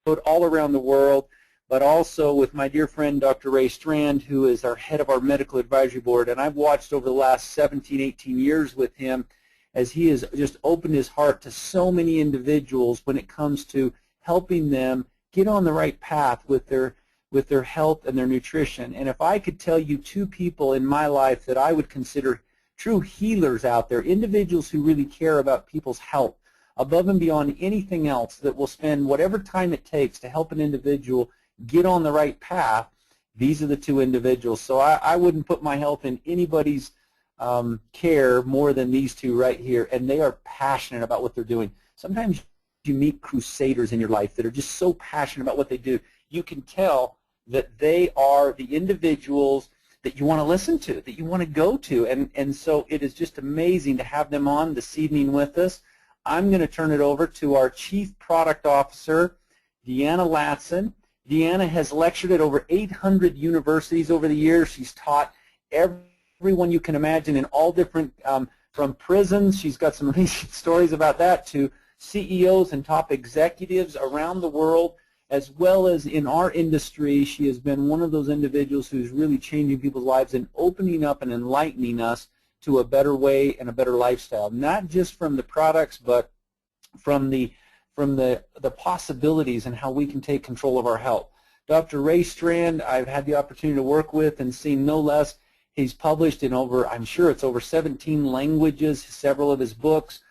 all around the world, but also with my dear friend Dr. Ariix Strand, who is our head of our medical advisory board. And I've watched over the last 17, 18 years with him as he has just opened his heart to so many individuals when it comes to helping them get on the right path with their health and their nutrition. And if I could tell you two people in my life that I would consider true healers out there, individuals who really care about people's health above and beyond anything else, that will spend whatever time it takes to help an individual get on the right path, these are the two individuals. So I wouldn't put my health in anybody's care more than these two right here, and they are passionate about what they're doing. Sometimes you meet crusaders in your life that are just so passionate about what they do. You can tell that they are the individuals that you want to listen to, that you want to go to, and so it is just amazing to have them on this evening with us. I'm going to turn it over to our Chief Product Officer, Deanna Latson. Deanna has lectured at over 800 universities over the years. She's taught everyone you can imagine in all different, from prisons, she's got some amazing stories about that, to CEOs and top executives around the world, as well as in our industry. She has been one of those individuals who's really changing people's lives and opening up and enlightening us to a better way and a better lifestyle, not just from the products, but from the possibilities and how we can take control of our health. Dr. Ariix Strand, I've had the opportunity to work with and seen no less. He's published in over, I'm sure it's over 17 languages, several of his books.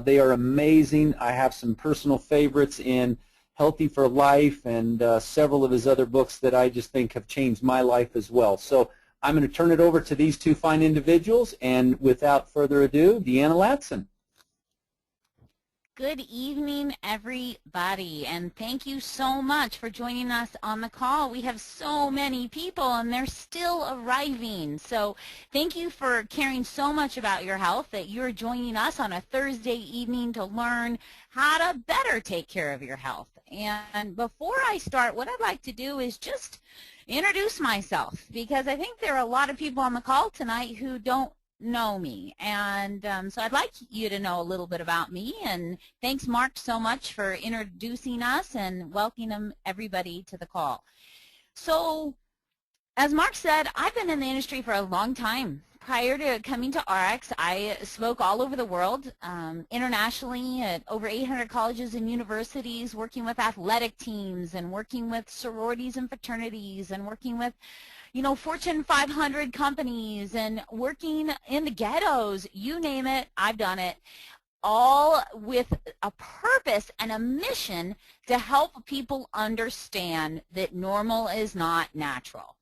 They are amazing. I have some personal favorites in Healthy for Life and several of his other books that I just think have changed my life as well. So I'm going to turn it over to these two fine individuals, and without further ado, Deanna Latson. Good evening, everybody, and thank you so much for joining us on the call. We have so many people, and they're still arriving. So thank you for caring so much about your health that you're joining us on a Thursday evening to learn how to better take care of your health. And before I start, what I'd like to do is just introduce myself, because I think there are a lot of people on the call tonight who don't know me, and so I'd like you to know a little bit about me. And thanks, Mark, so much for introducing us and welcoming everybody to the call. So as Mark said, I've been in the industry for a long time. Prior to coming to Ariix, I spoke all over the world, internationally at over 800 colleges and universities, working with athletic teams and working with sororities and fraternities and working with Fortune 500 companies and working in the ghettos, you name it, I've done it, all with a purpose and a mission to help people understand that normal is not natural,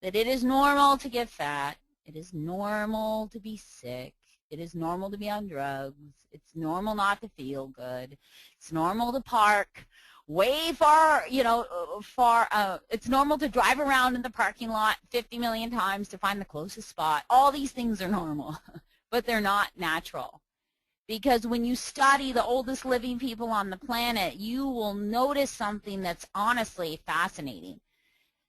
that it is normal to get fat, it is normal to be sick, it is normal to be on drugs, it's normal not to feel good, it's normal to park way far, it's normal to drive around in the parking lot 50 million times to find the closest spot. All these things are normal, but they're not natural. Because when you study the oldest living people on the planet, you will notice something that's honestly fascinating.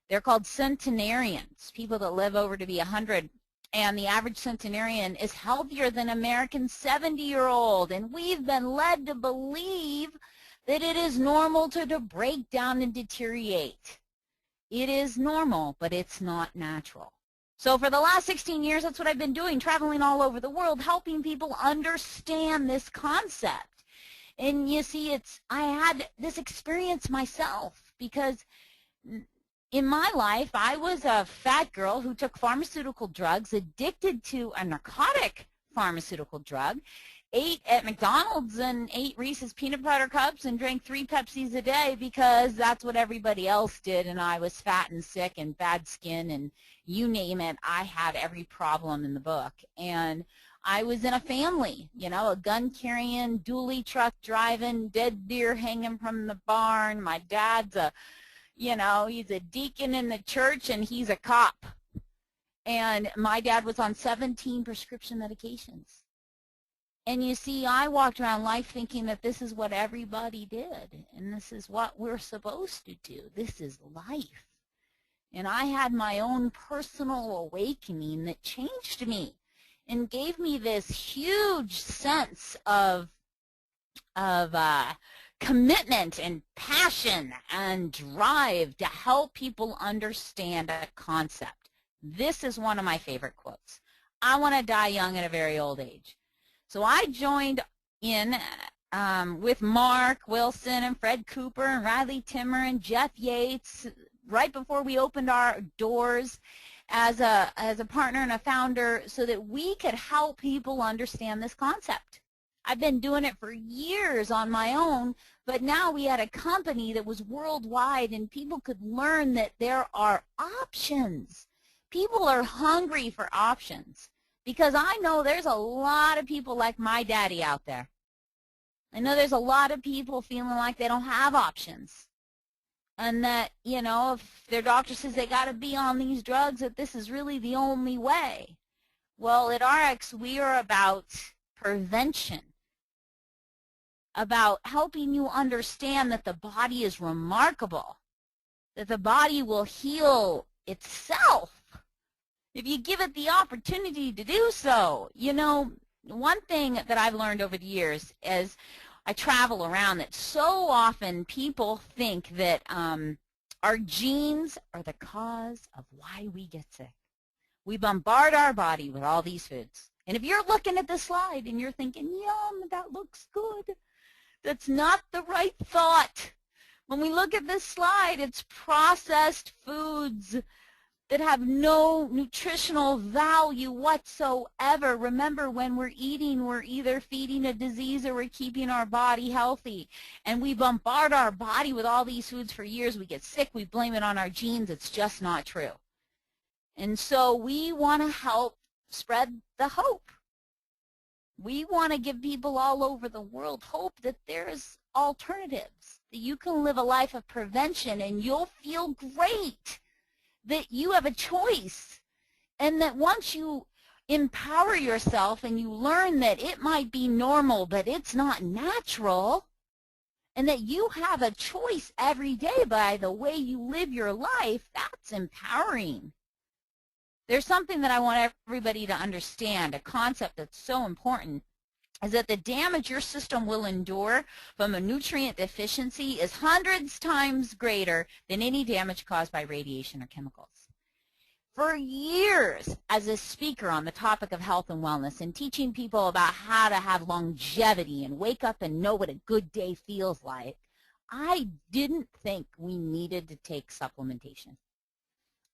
They're called centenarians, people that live over to be 100. And the average centenarian is healthier than American 70-year-old. And we've been led to believe that it is normal to break down and deteriorate. It is normal, but it's not natural. So for the last 16 years, that's what I've been doing, traveling all over the world, helping people understand this concept. And you see, I had this experience myself, because in my life, I was a fat girl who took pharmaceutical drugs, addicted to a narcotic pharmaceutical drug, ate at McDonald's and ate Reese's peanut butter cups and drank 3 Pepsis a day because that's what everybody else did, and I was fat and sick and bad skin and you name it. I had every problem in the book. And I was in a family, a gun-carrying, dually truck driving, dead deer hanging from the barn. My dad's he's a deacon in the church and he's a cop. And my dad was on 17 prescription medications. And you see, I walked around life thinking that this is what everybody did, and this is what we're supposed to do. This is life. And I had my own personal awakening that changed me and gave me this huge sense of commitment and passion and drive to help people understand a concept. This is one of my favorite quotes. I want to die young at a very old age. So I joined in with Mark Wilson and Fred Cooper and Riley Timmer and Jeff Yates right before we opened our doors as a partner and a founder so that we could help people understand this concept. I've been doing it for years on my own, but now we had a company that was worldwide and people could learn that there are options. People are hungry for options because I know there's a lot of people like my daddy out there. I know there's a lot of people feeling like they don't have options and that, you know, if their doctor says they got to be on these drugs, that this is really the only way. Well, at Ariix, we are about prevention, about helping you understand that the body is remarkable, that the body will heal itself if you give it the opportunity to do so. You know, one thing that I've learned over the years is I travel around that so often people think that our genes are the cause of why we get sick. We bombard our body with all these foods. And if you're looking at the slide and you're thinking, yum, that looks good, that's not the right thought. When we look at this slide, it's processed foods that have no nutritional value whatsoever. Remember, when we're eating, we're either feeding a disease or we're keeping our body healthy. And we bombard our body with all these foods for years. We get sick. We blame it on our genes. It's just not true. And so we want to help spread the hope. We want to give people all over the world hope that there's alternatives, that you can live a life of prevention and you'll feel great, that you have a choice, and that once you empower yourself and you learn that it might be normal but it's not natural, and that you have a choice every day by the way you live your life, that's empowering. There's something that I want everybody to understand, a concept that's so important, is that the damage your system will endure from a nutrient deficiency is hundreds times greater than any damage caused by radiation or chemicals. For years, as a speaker on the topic of health and wellness and teaching people about how to have longevity and wake up and know what a good day feels like, I didn't think we needed to take supplementation.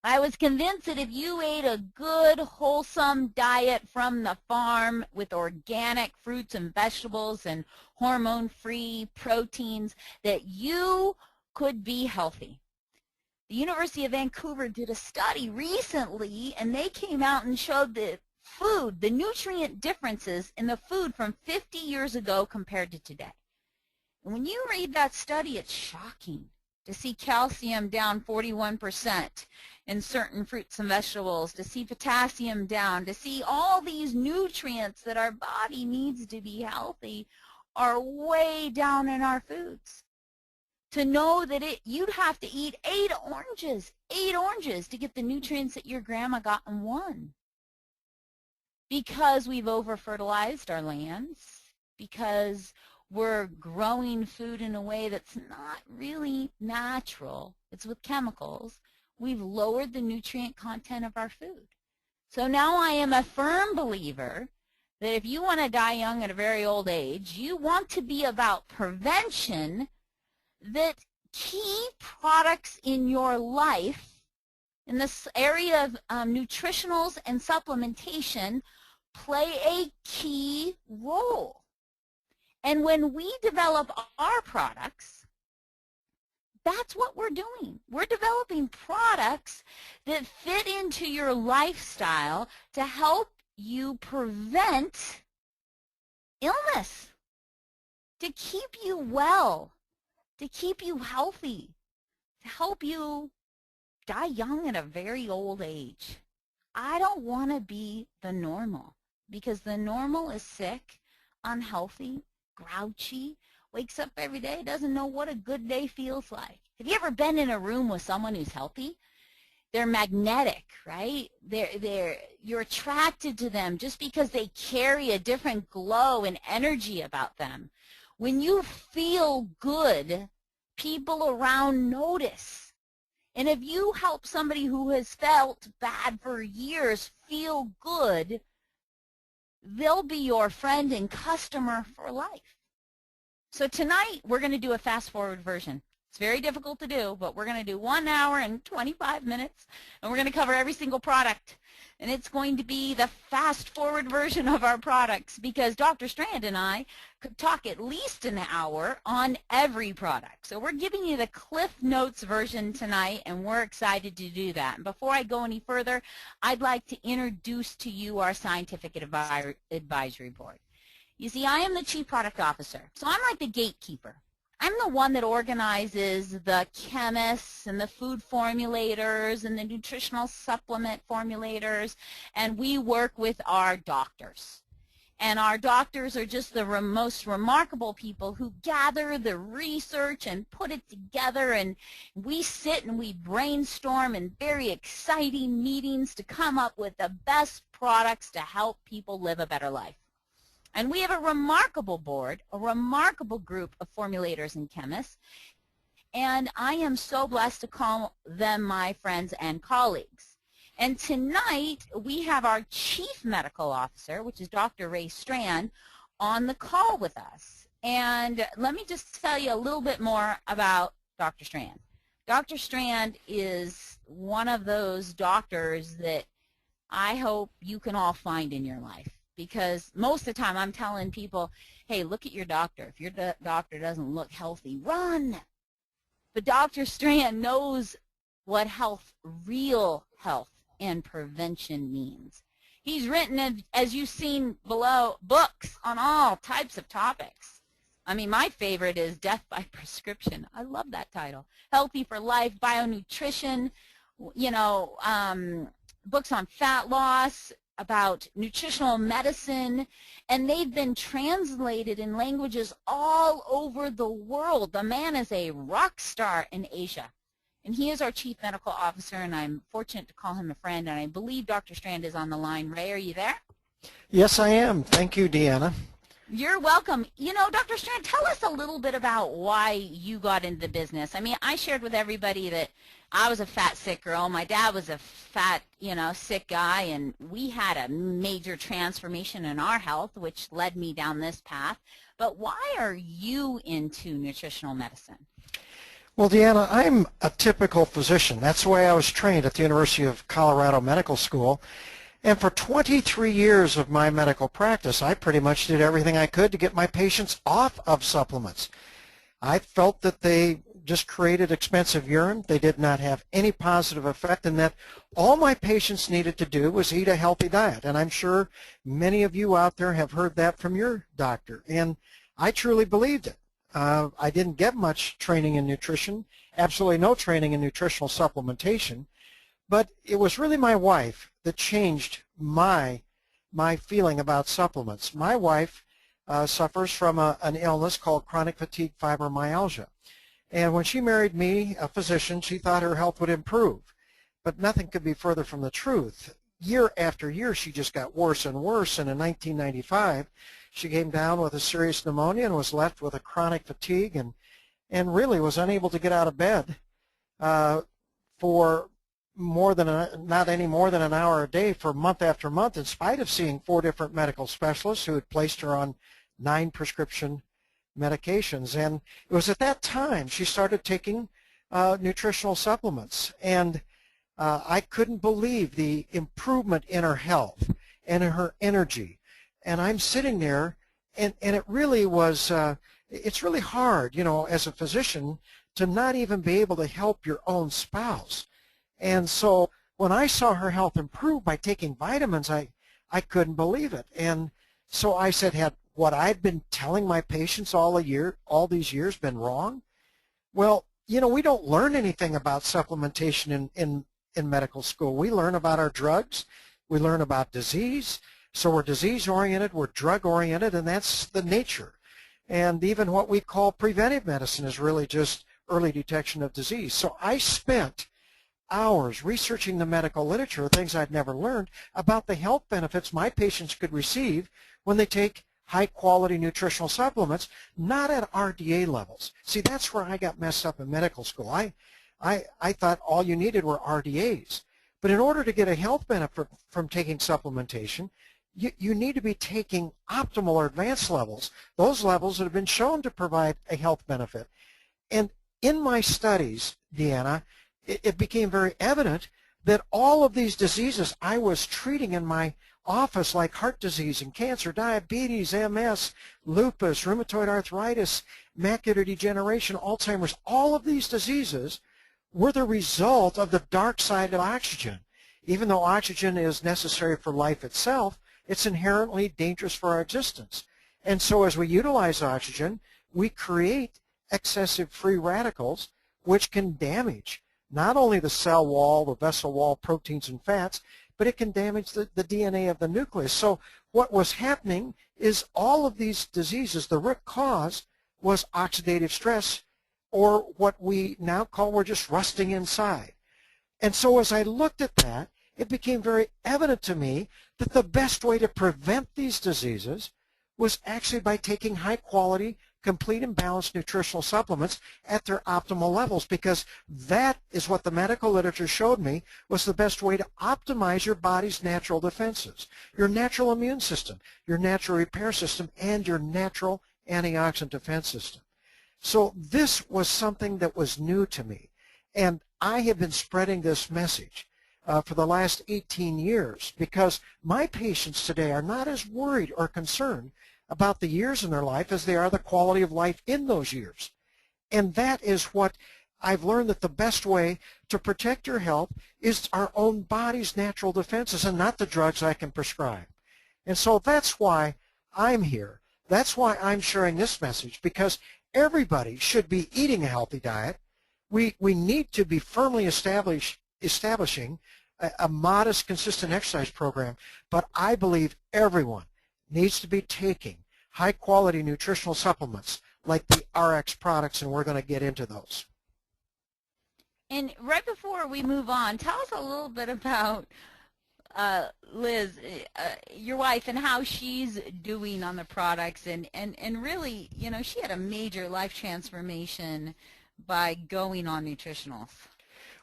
I was convinced that if you ate a good, wholesome diet from the farm with organic fruits and vegetables and hormone-free proteins, that you could be healthy. The University of Vancouver did a study recently, and they came out and showed the food, the nutrient differences in the food from 50 years ago compared to today. And when you read that study, it's shocking to see calcium down 41% in certain fruits and vegetables, to see potassium down, to see all these nutrients that our body needs to be healthy are way down in our foods. To know that you'd have to eat 8 oranges to get the nutrients that your grandma got in one. Because we've over-fertilized our lands, because we're growing food in a way that's not really natural, it's with chemicals, we've lowered the nutrient content of our food. So now I am a firm believer that if you want to die young at a very old age, you want to be about prevention, that key products in your life in this area of nutritionals and supplementation play a key role. And when we develop our products, that's what we're doing. We're developing products that fit into your lifestyle to help you prevent illness, to keep you well, to keep you healthy, to help you die young at a very old age. I don't want to be the normal, because the normal is sick, unhealthy, grouchy, wakes up every day, doesn't know what a good day feels like. Have you ever been in a room with someone who's healthy? They're magnetic, right? You're attracted to them just because they carry a different glow and energy about them. When you feel good, people around notice. And if you help somebody who has felt bad for years feel good, they'll be your friend and customer for life. So tonight, we're going to do a fast-forward version. It's very difficult to do, but we're going to do 1 hour and 25 minutes, and we're going to cover every single product. And it's going to be the fast-forward version of our products, because Dr. Strand and I could talk at least an hour on every product. So we're giving you the Cliff Notes version tonight, and we're excited to do that. And before I go any further, I'd like to introduce to you our Scientific Advisory Board. You see, I am the Chief Product Officer, so I'm like the gatekeeper. I'm the one that organizes the chemists and the food formulators and the nutritional supplement formulators, and we work with our doctors. And our doctors are just the most remarkable people who gather the research and put it together, and we sit and we brainstorm in very exciting meetings to come up with the best products to help people live a better life. And we have a remarkable board, a remarkable group of formulators and chemists, and I am so blessed to call them my friends and colleagues. And tonight, we have our Chief Medical Officer, which is Dr. Ariix Strand, on the call with us. And let me just tell you a little bit more about Dr. Strand. Dr. Strand is one of those doctors that I hope you can all find in your life. Because most of the time I'm telling people, hey, look at your doctor. If your doctor doesn't look healthy, run. But Dr. Strand knows what health, real health, and prevention means. He's written, as you've seen below, books on all types of topics. I mean, my favorite is Death by Prescription. I love that title. Healthy for Life, Bionutrition, you know, books on fat loss, about nutritional medicine, and they've been translated in languages all over the world. The man is a rock star in Asia, and he is our Chief Medical Officer, and I'm fortunate to call him a friend, and I believe Dr. Strand is on the line. Ray, are you there? Yes, I am. Thank you, Deanna. You're welcome. You know, Dr. Strand, tell us a little bit about why you got into the business. I mean, I shared with everybody that I was a fat, sick girl. My dad was a fat, you know, sick guy, and we had a major transformation in our health, which led me down this path. But why are you into nutritional medicine? Well, Deanna, I'm a typical physician. That's the way I was trained at the University of Colorado Medical School. And for 23 years of my medical practice, I pretty much did everything I could to get my patients off of supplements. I felt that they just created expensive urine. They did not have any positive effect, and that all my patients needed to do was eat a healthy diet. And I'm sure many of you out there have heard that from your doctor, and I truly believed it. I didn't get much training in nutrition, absolutely no training in nutritional supplementation, but it was really my wife that changed my feeling about supplements. My wife suffers from an illness called chronic fatigue fibromyalgia. And when she married me, a physician, she thought her health would improve. But nothing could be further from the truth. Year after year, she just got worse and worse. And in 1995, she came down with a serious pneumonia and was left with a chronic fatigue and really was unable to get out of bed for not any more than an hour a day for month after month, in spite of seeing 4 different medical specialists who had placed her on 9 prescription medications. And it was at that time she started taking nutritional supplements, and I couldn't believe the improvement in her health and in her energy. And I'm sitting there, and it really was, it's really hard, you know, as a physician to not even be able to help your own spouse. And so when I saw her health improve by taking vitamins, I couldn't believe it. And so I said, had what I'd been telling my patients all these years been wrong? Well, you know, we don't learn anything about supplementation in medical school. We learn about our drugs. We learn about disease. So we're disease-oriented, we're drug-oriented, and that's the nature. And even what we call preventive medicine is really just early detection of disease. So I spent hours researching the medical literature, things I'd never learned, about the health benefits my patients could receive when they take high-quality nutritional supplements, not at RDA levels. See, that's where I got messed up in medical school. I thought all you needed were RDAs. But in order to get a health benefit from taking supplementation, you need to be taking optimal or advanced levels, those levels that have been shown to provide a health benefit. And in my studies, Deanna, it became very evident that all of these diseases I was treating in my office, like heart disease and cancer, diabetes, MS, lupus, rheumatoid arthritis, macular degeneration, Alzheimer's, all of these diseases were the result of the dark side of oxygen. Even though oxygen is necessary for life itself, it's inherently dangerous for our existence. And so as we utilize oxygen, we create excessive free radicals which can damage not only the cell wall, the vessel wall, proteins and fats, but it can damage the DNA of the nucleus. So what was happening is all of these diseases, the root cause was oxidative stress, or what we now call we're just rusting inside. And so as I looked at that, it became very evident to me that the best way to prevent these diseases was actually by taking high-quality, complete and balanced nutritional supplements at their optimal levels, because that is what the medical literature showed me was the best way to optimize your body's natural defenses, your natural immune system, your natural repair system, and your natural antioxidant defense system. So this was something that was new to me, and I have been spreading this message for the last 18 years because my patients today are not as worried or concerned about the years in their life as they are the quality of life in those years. And that is what I've learned, that the best way to protect your health is our own body's natural defenses and not the drugs I can prescribe. And so that's why I'm here. That's why I'm sharing this message, because everybody should be eating a healthy diet. We need to be firmly establishing a modest, consistent exercise program, but I believe everyone needs to be taking high-quality nutritional supplements like the Ariix products, and we're going to get into those. And right before we move on, tell us a little bit about Liz, your wife, and how she's doing on the products. And really, you know, she had a major life transformation by going on nutritionals.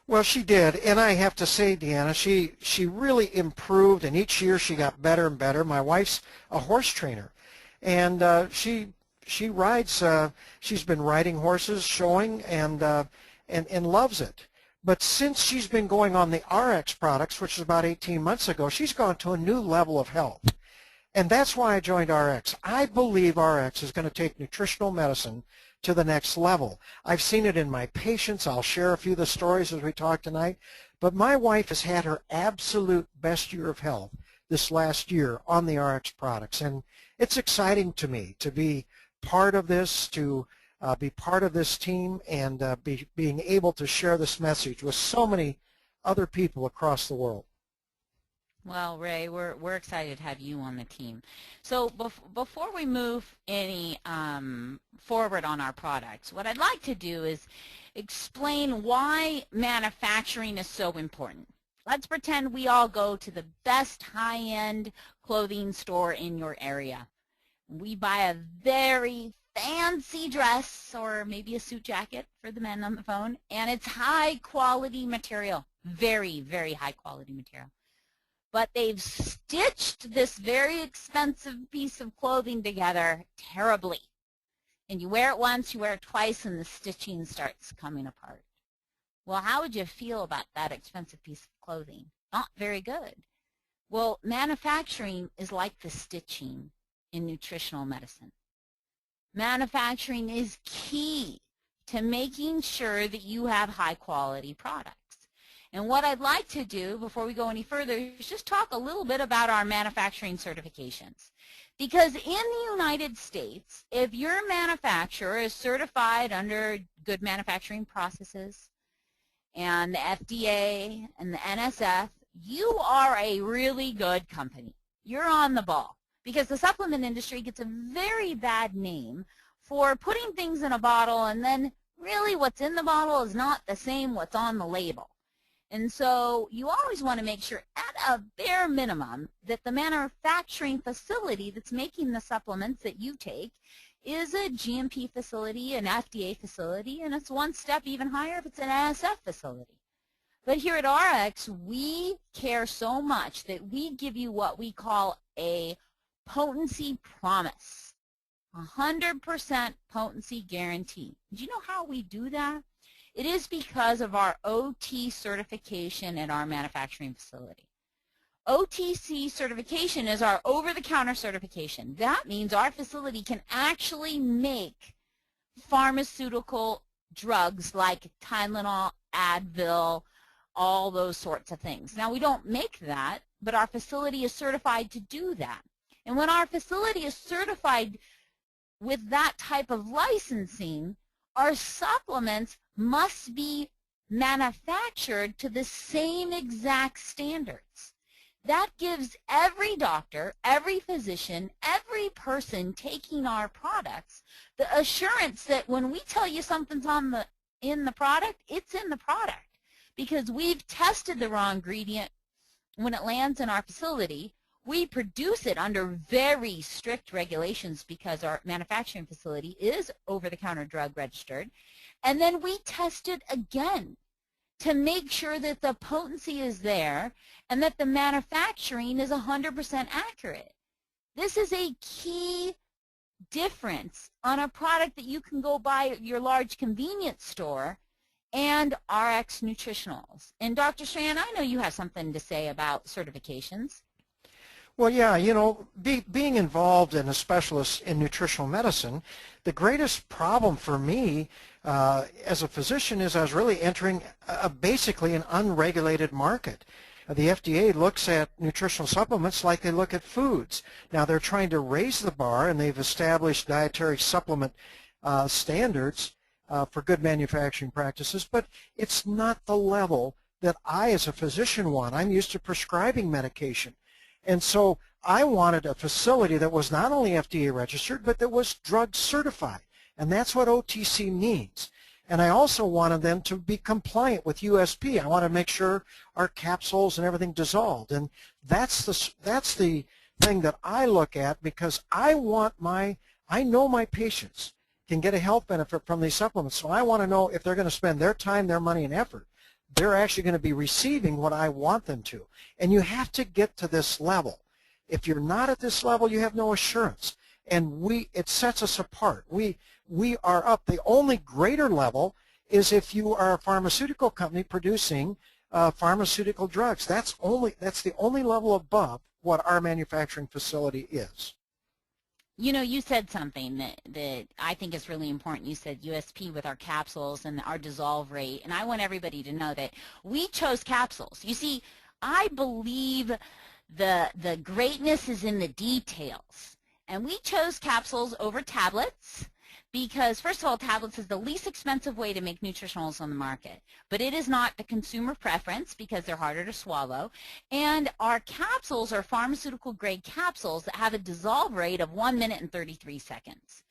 Well, she did, and I have to say, Deanna, she really improved, and each year she got better and better. My wife's a horse trainer, and she rides. She's been riding horses, showing, and loves it. But since she's been going on the Ariix products, which is about 18 months ago, she's gone to a new level of health, and that's why I joined Ariix. I believe Ariix is going to take nutritional medicine to the next level. I've seen it in my patients. I'll share a few of the stories as we talk tonight. But my wife has had her absolute best year of health this last year on the Ariix products. And it's exciting to me to be part of this, to be part of this team, and being able to share this message with so many other people across the world. Well, Ray, we're excited to have you on the team. So before we move any forward on our products, what I'd like to do is explain why manufacturing is so important. Let's pretend we all go to the best high-end clothing store in your area. We buy a very fancy dress or maybe a suit jacket for the men on the phone, and it's high-quality material, very, very high-quality material. But they've stitched this very expensive piece of clothing together terribly. And you wear it once, you wear it twice, and the stitching starts coming apart. Well, how would you feel about that expensive piece of clothing? Not very good. Well, manufacturing is like the stitching in nutritional medicine. Manufacturing is key to making sure that you have high-quality products. And what I'd like to do before we go any further is just talk a little bit about our manufacturing certifications. Because in the United States, if your manufacturer is certified under good manufacturing processes and the FDA and the NSF, you are a really good company. You're on the ball. Because the supplement industry gets a very bad name for putting things in a bottle and then really what's in the bottle is not the same what's on the label. And so you always want to make sure at a bare minimum that the manufacturing facility that's making the supplements that you take is a GMP facility, an FDA facility, and it's one step even higher if it's an NSF facility. But here at Ariix, we care so much that we give you what we call a potency promise, 100% potency guarantee. Do you know how we do that? It is because of our OT certification at our manufacturing facility. OTC certification is our over-the-counter certification. That means our facility can actually make pharmaceutical drugs like Tylenol, Advil, all those sorts of things. Now, we don't make that, but our facility is certified to do that. And when our facility is certified with that type of licensing, our supplements must be manufactured to the same exact standards. That gives every doctor, every physician, every person taking our products the assurance that when we tell you something's in the product, it's in the product. Because we've tested the raw ingredient when it lands in our facility. We produce it under very strict regulations because our manufacturing facility is over-the-counter drug registered. And then we test it again to make sure that the potency is there and that the manufacturing is 100% accurate. This is a key difference on a product that you can go buy at your large convenience store and Ariix Nutritionals. And Dr. Strand, I know you have something to say about certifications. Well, yeah, you know, being involved in a specialist in nutritional medicine, the greatest problem for me as a physician is I was really entering basically an unregulated market. The FDA looks at nutritional supplements like they look at foods. Now, they're trying to raise the bar, and they've established dietary supplement standards for good manufacturing practices, but it's not the level that I as a physician want. I'm used to prescribing medication. And so I wanted a facility that was not only FDA registered, but that was drug certified. And that's what OTC means. And I also wanted them to be compliant with USP. I want to make sure our capsules and everything dissolved. And that's the thing that I look at, because I know my patients can get a health benefit from these supplements. So I want to know if they're going to spend their time, their money, and effort, they're actually going to be receiving what I want them to. And you have to get to this level. If you're not at this level, you have no assurance. And it sets us apart. We are up. The only greater level is if you are a pharmaceutical company producing pharmaceutical drugs. That's the only level above what our manufacturing facility is. You know, you said something that I think is really important. You said USP with our capsules and our dissolve rate, and I want everybody to know that we chose capsules. You see, I believe the greatness is in the details, and we chose capsules over tablets because, first of all, tablets is the least expensive way to make nutritionals on the market, but it is not the consumer preference because they're harder to swallow. And our capsules are pharmaceutical-grade capsules that have a dissolve rate of 1 minute and 33 seconds.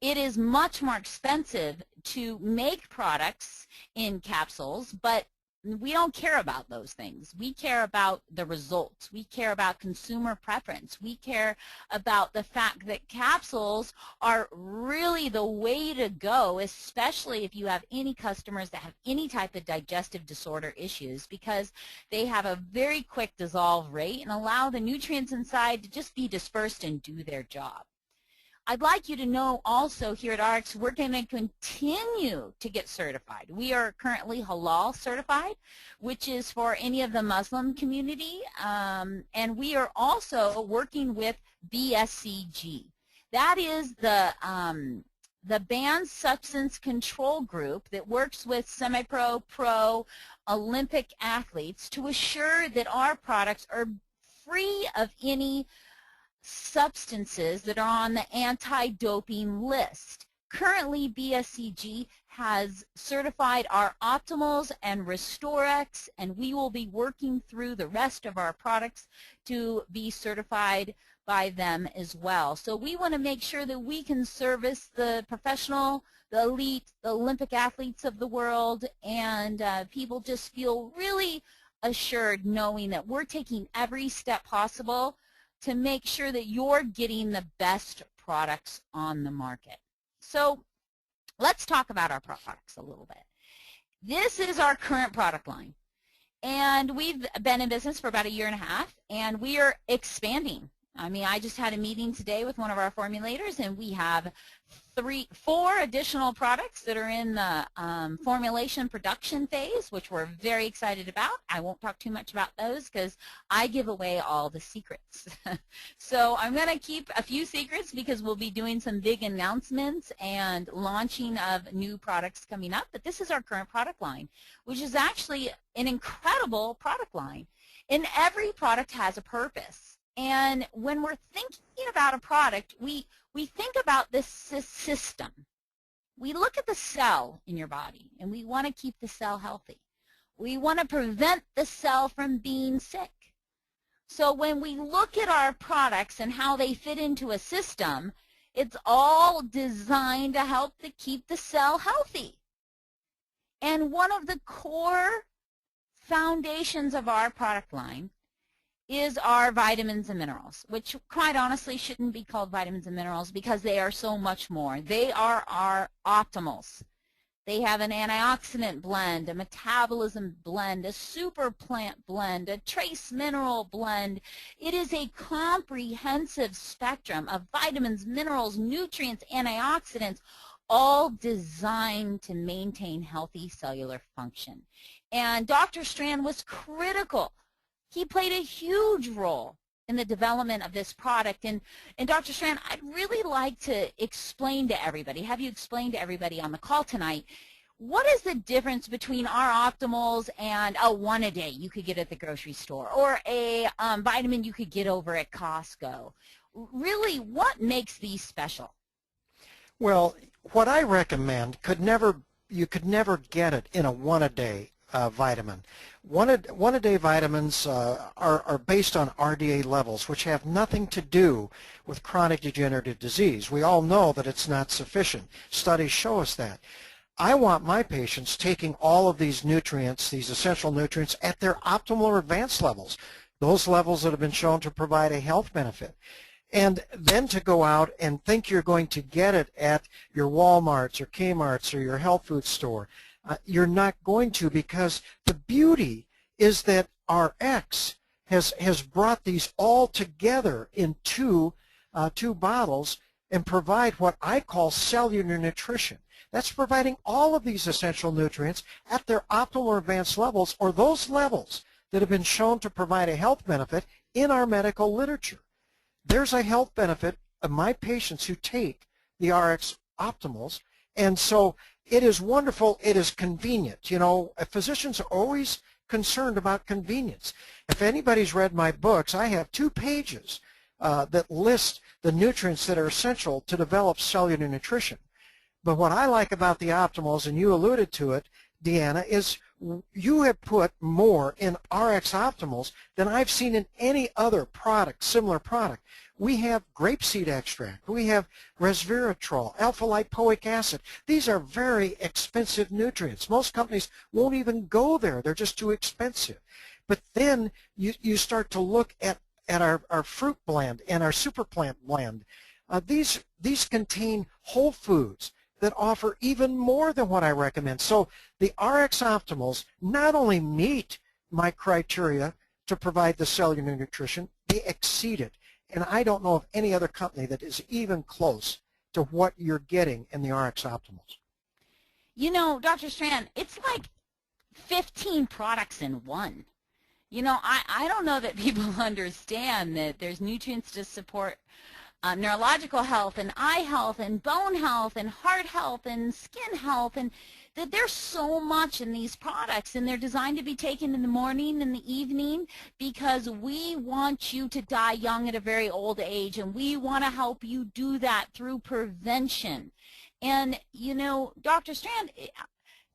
It is much more expensive to make products in capsules, but we don't care about those things. We care about the results. We care about consumer preference. We care about the fact that capsules are really the way to go, especially if you have any customers that have any type of digestive disorder issues, because they have a very quick dissolve rate and allow the nutrients inside to just be dispersed and do their job. I'd like you to know also here at Ariix, we're going to continue to get certified. We are currently halal certified, which is for any of the Muslim community, and we are also working with BSCG. That is the banned substance control group that works with semi-pro, pro, Olympic athletes to assure that our products are free of any substances that are on the anti-doping list. Currently, BSCG has certified our Optimals and Restorex, and we will be working through the rest of our products to be certified by them as well. So we want to make sure that we can service the professional, the elite, the Olympic athletes of the world, and people just feel really assured knowing that we're taking every step possible to make sure that you're getting the best products on the market. So let's talk about our products a little bit. This is our current product line. And we've been in business for about 1.5 years, and we are expanding. I mean, I just had a meeting today with one of our formulators, and we have 4 additional products that are in the formulation production phase, which we're very excited about. I won't talk too much about those because I give away all the secrets. So I'm going to keep a few secrets because we'll be doing some big announcements and launching of new products coming up. But this is our current product line, which is actually an incredible product line. And every product has a purpose. And when we're thinking about a product, we think about this system. We look at the cell in your body, and we want to keep the cell healthy. We want to prevent the cell from being sick. So when we look at our products and how they fit into a system, it's all designed to help to keep the cell healthy. And one of the core foundations of our product line is our vitamins and minerals, which quite honestly shouldn't be called vitamins and minerals because they are so much more. They are our optimals. They have an antioxidant blend, a metabolism blend, a super plant blend, a trace mineral blend. It is a comprehensive spectrum of vitamins, minerals, nutrients, antioxidants, all designed to maintain healthy cellular function. And Dr. Strand was critical. He played a huge role in the development of this product. And Dr. Strand, I'd really like to explain to everybody, have you explain to everybody on the call tonight, what is the difference between our Optimals and a one-a-day you could get at the grocery store, or a vitamin you could get over at Costco? Really, what makes these special? Well, what I recommend you could never get it in a one-a-day vitamin. One-a-day vitamins are based on RDA levels, which have nothing to do with chronic degenerative disease. We all know that it's not sufficient. Studies show us that. I want my patients taking all of these nutrients, these essential nutrients, at their optimal or advanced levels, those levels that have been shown to provide a health benefit. And then to go out and think you're going to get it at your Walmarts or Kmarts or your health food store. You're not going to, because the beauty is that Ariix has brought these all together in two bottles and provide what I call cellular nutrition. That's providing all of these essential nutrients at their optimal or advanced levels, or those levels that have been shown to provide a health benefit in our medical literature. There's a health benefit of my patients who take the Ariix Optimals, and so it is wonderful. It is convenient. You know, physicians are always concerned about convenience. If anybody's read my books, I have 2 pages that list the nutrients that are essential to develop cellular nutrition. But what I like about the Optimals, and you alluded to it, Deanna, is you have put more in Ariix Optimals than I've seen in any other product, similar product. We have grapeseed extract. We have resveratrol, alpha-lipoic acid. These are very expensive nutrients. Most companies won't even go there. They're just too expensive. But then you start to look at our fruit blend and our super plant blend. These contain whole foods that offer even more than what I recommend. So the Ariix Optimals not only meet my criteria to provide the cellular nutrition, they exceed it. And I don't know of any other company that is even close to what you're getting in the Ariix Optimals. You know, Dr. Strand, it's like 15 products in one. You know, I don't know that people understand that there's nutrients to support neurological health and eye health and bone health and heart health and skin health, and that there's so much in these products, and they're designed to be taken in the morning and the evening because we want you to die young at a very old age, and we want to help you do that through prevention. And, you know, Dr. Strand,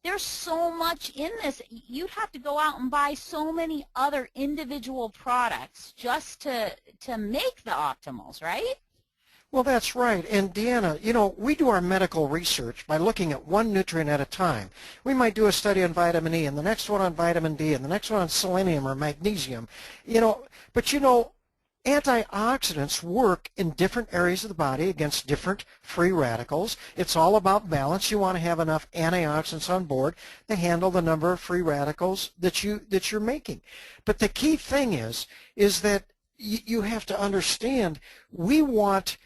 there's so much in this. You'd have to go out and buy so many other individual products just to make the Optimals, right? Well, that's right. And Deanna, you know, we do our medical research by looking at one nutrient at a time. We might do a study on vitamin E and the next one on vitamin D and the next one on selenium or magnesium. You know, but you know, antioxidants work in different areas of the body against different free radicals. It's all about balance. You want to have enough antioxidants on board to handle the number of free radicals that you're making. But the key thing is that you have to understand we want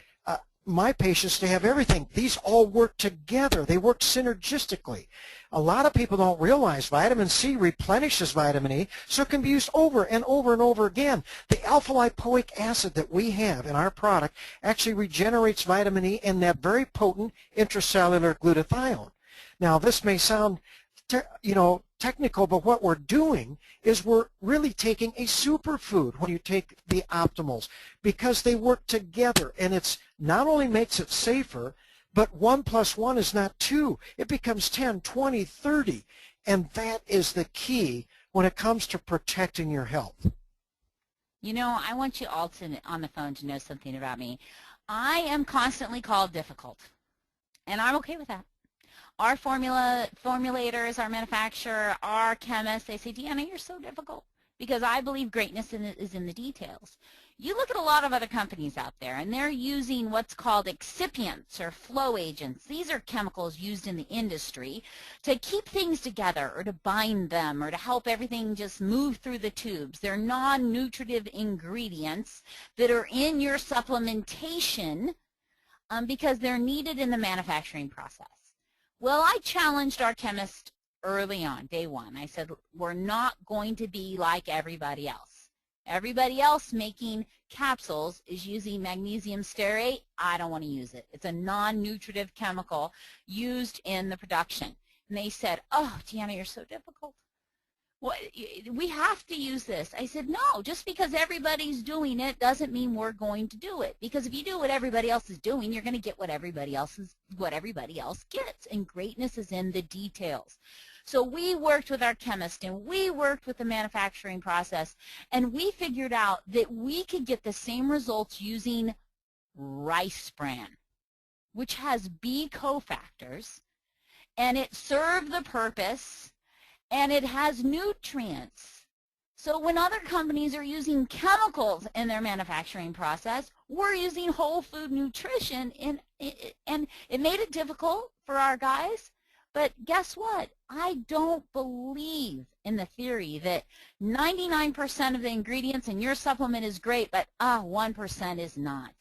my patients to have everything. These all work together. They work synergistically. A lot of people don't realize vitamin C replenishes vitamin E, so it can be used over and over and over again. The alpha-lipoic acid that we have in our product actually regenerates vitamin E and that very potent intracellular glutathione. Now, this may sound technical, but what we're doing is we're really taking a superfood when you take the optimals, because they work together, and it's not only makes it safer, but 1 + 1 is not 2. It becomes 10, 20, 30, and that is the key when it comes to protecting your health. You know, I want you all on the phone to know something about me. I am constantly called difficult, and I'm okay with that. Our formulators, our manufacturer, our chemists, they say, Deanna, you're so difficult, because I believe greatness is in the details. You look at a lot of other companies out there, and they're using what's called excipients or flow agents. These are chemicals used in the industry to keep things together or to bind them or to help everything just move through the tubes. They're non-nutritive ingredients that are in your supplementation because they're needed in the manufacturing process. Well, I challenged our chemist early on, day one. I said, we're not going to be like everybody else. Everybody else making capsules is using magnesium stearate. I don't want to use it. It's a non-nutritive chemical used in the production. And they said, oh, Deanna, you're so difficult. Well, we have to use this. I said, no, just because everybody's doing it doesn't mean we're going to do it. Because if you do what everybody else is doing, you're going to get what everybody else gets. And greatness is in the details. So we worked with our chemist, and we worked with the manufacturing process, and we figured out that we could get the same results using rice bran, which has B cofactors, and it served the purpose, and it has nutrients. So when other companies are using chemicals in their manufacturing process, we're using whole food nutrition, and it made it difficult for our guys. But guess what? I don't believe in the theory that 99% of the ingredients in your supplement is great, but 1% is not.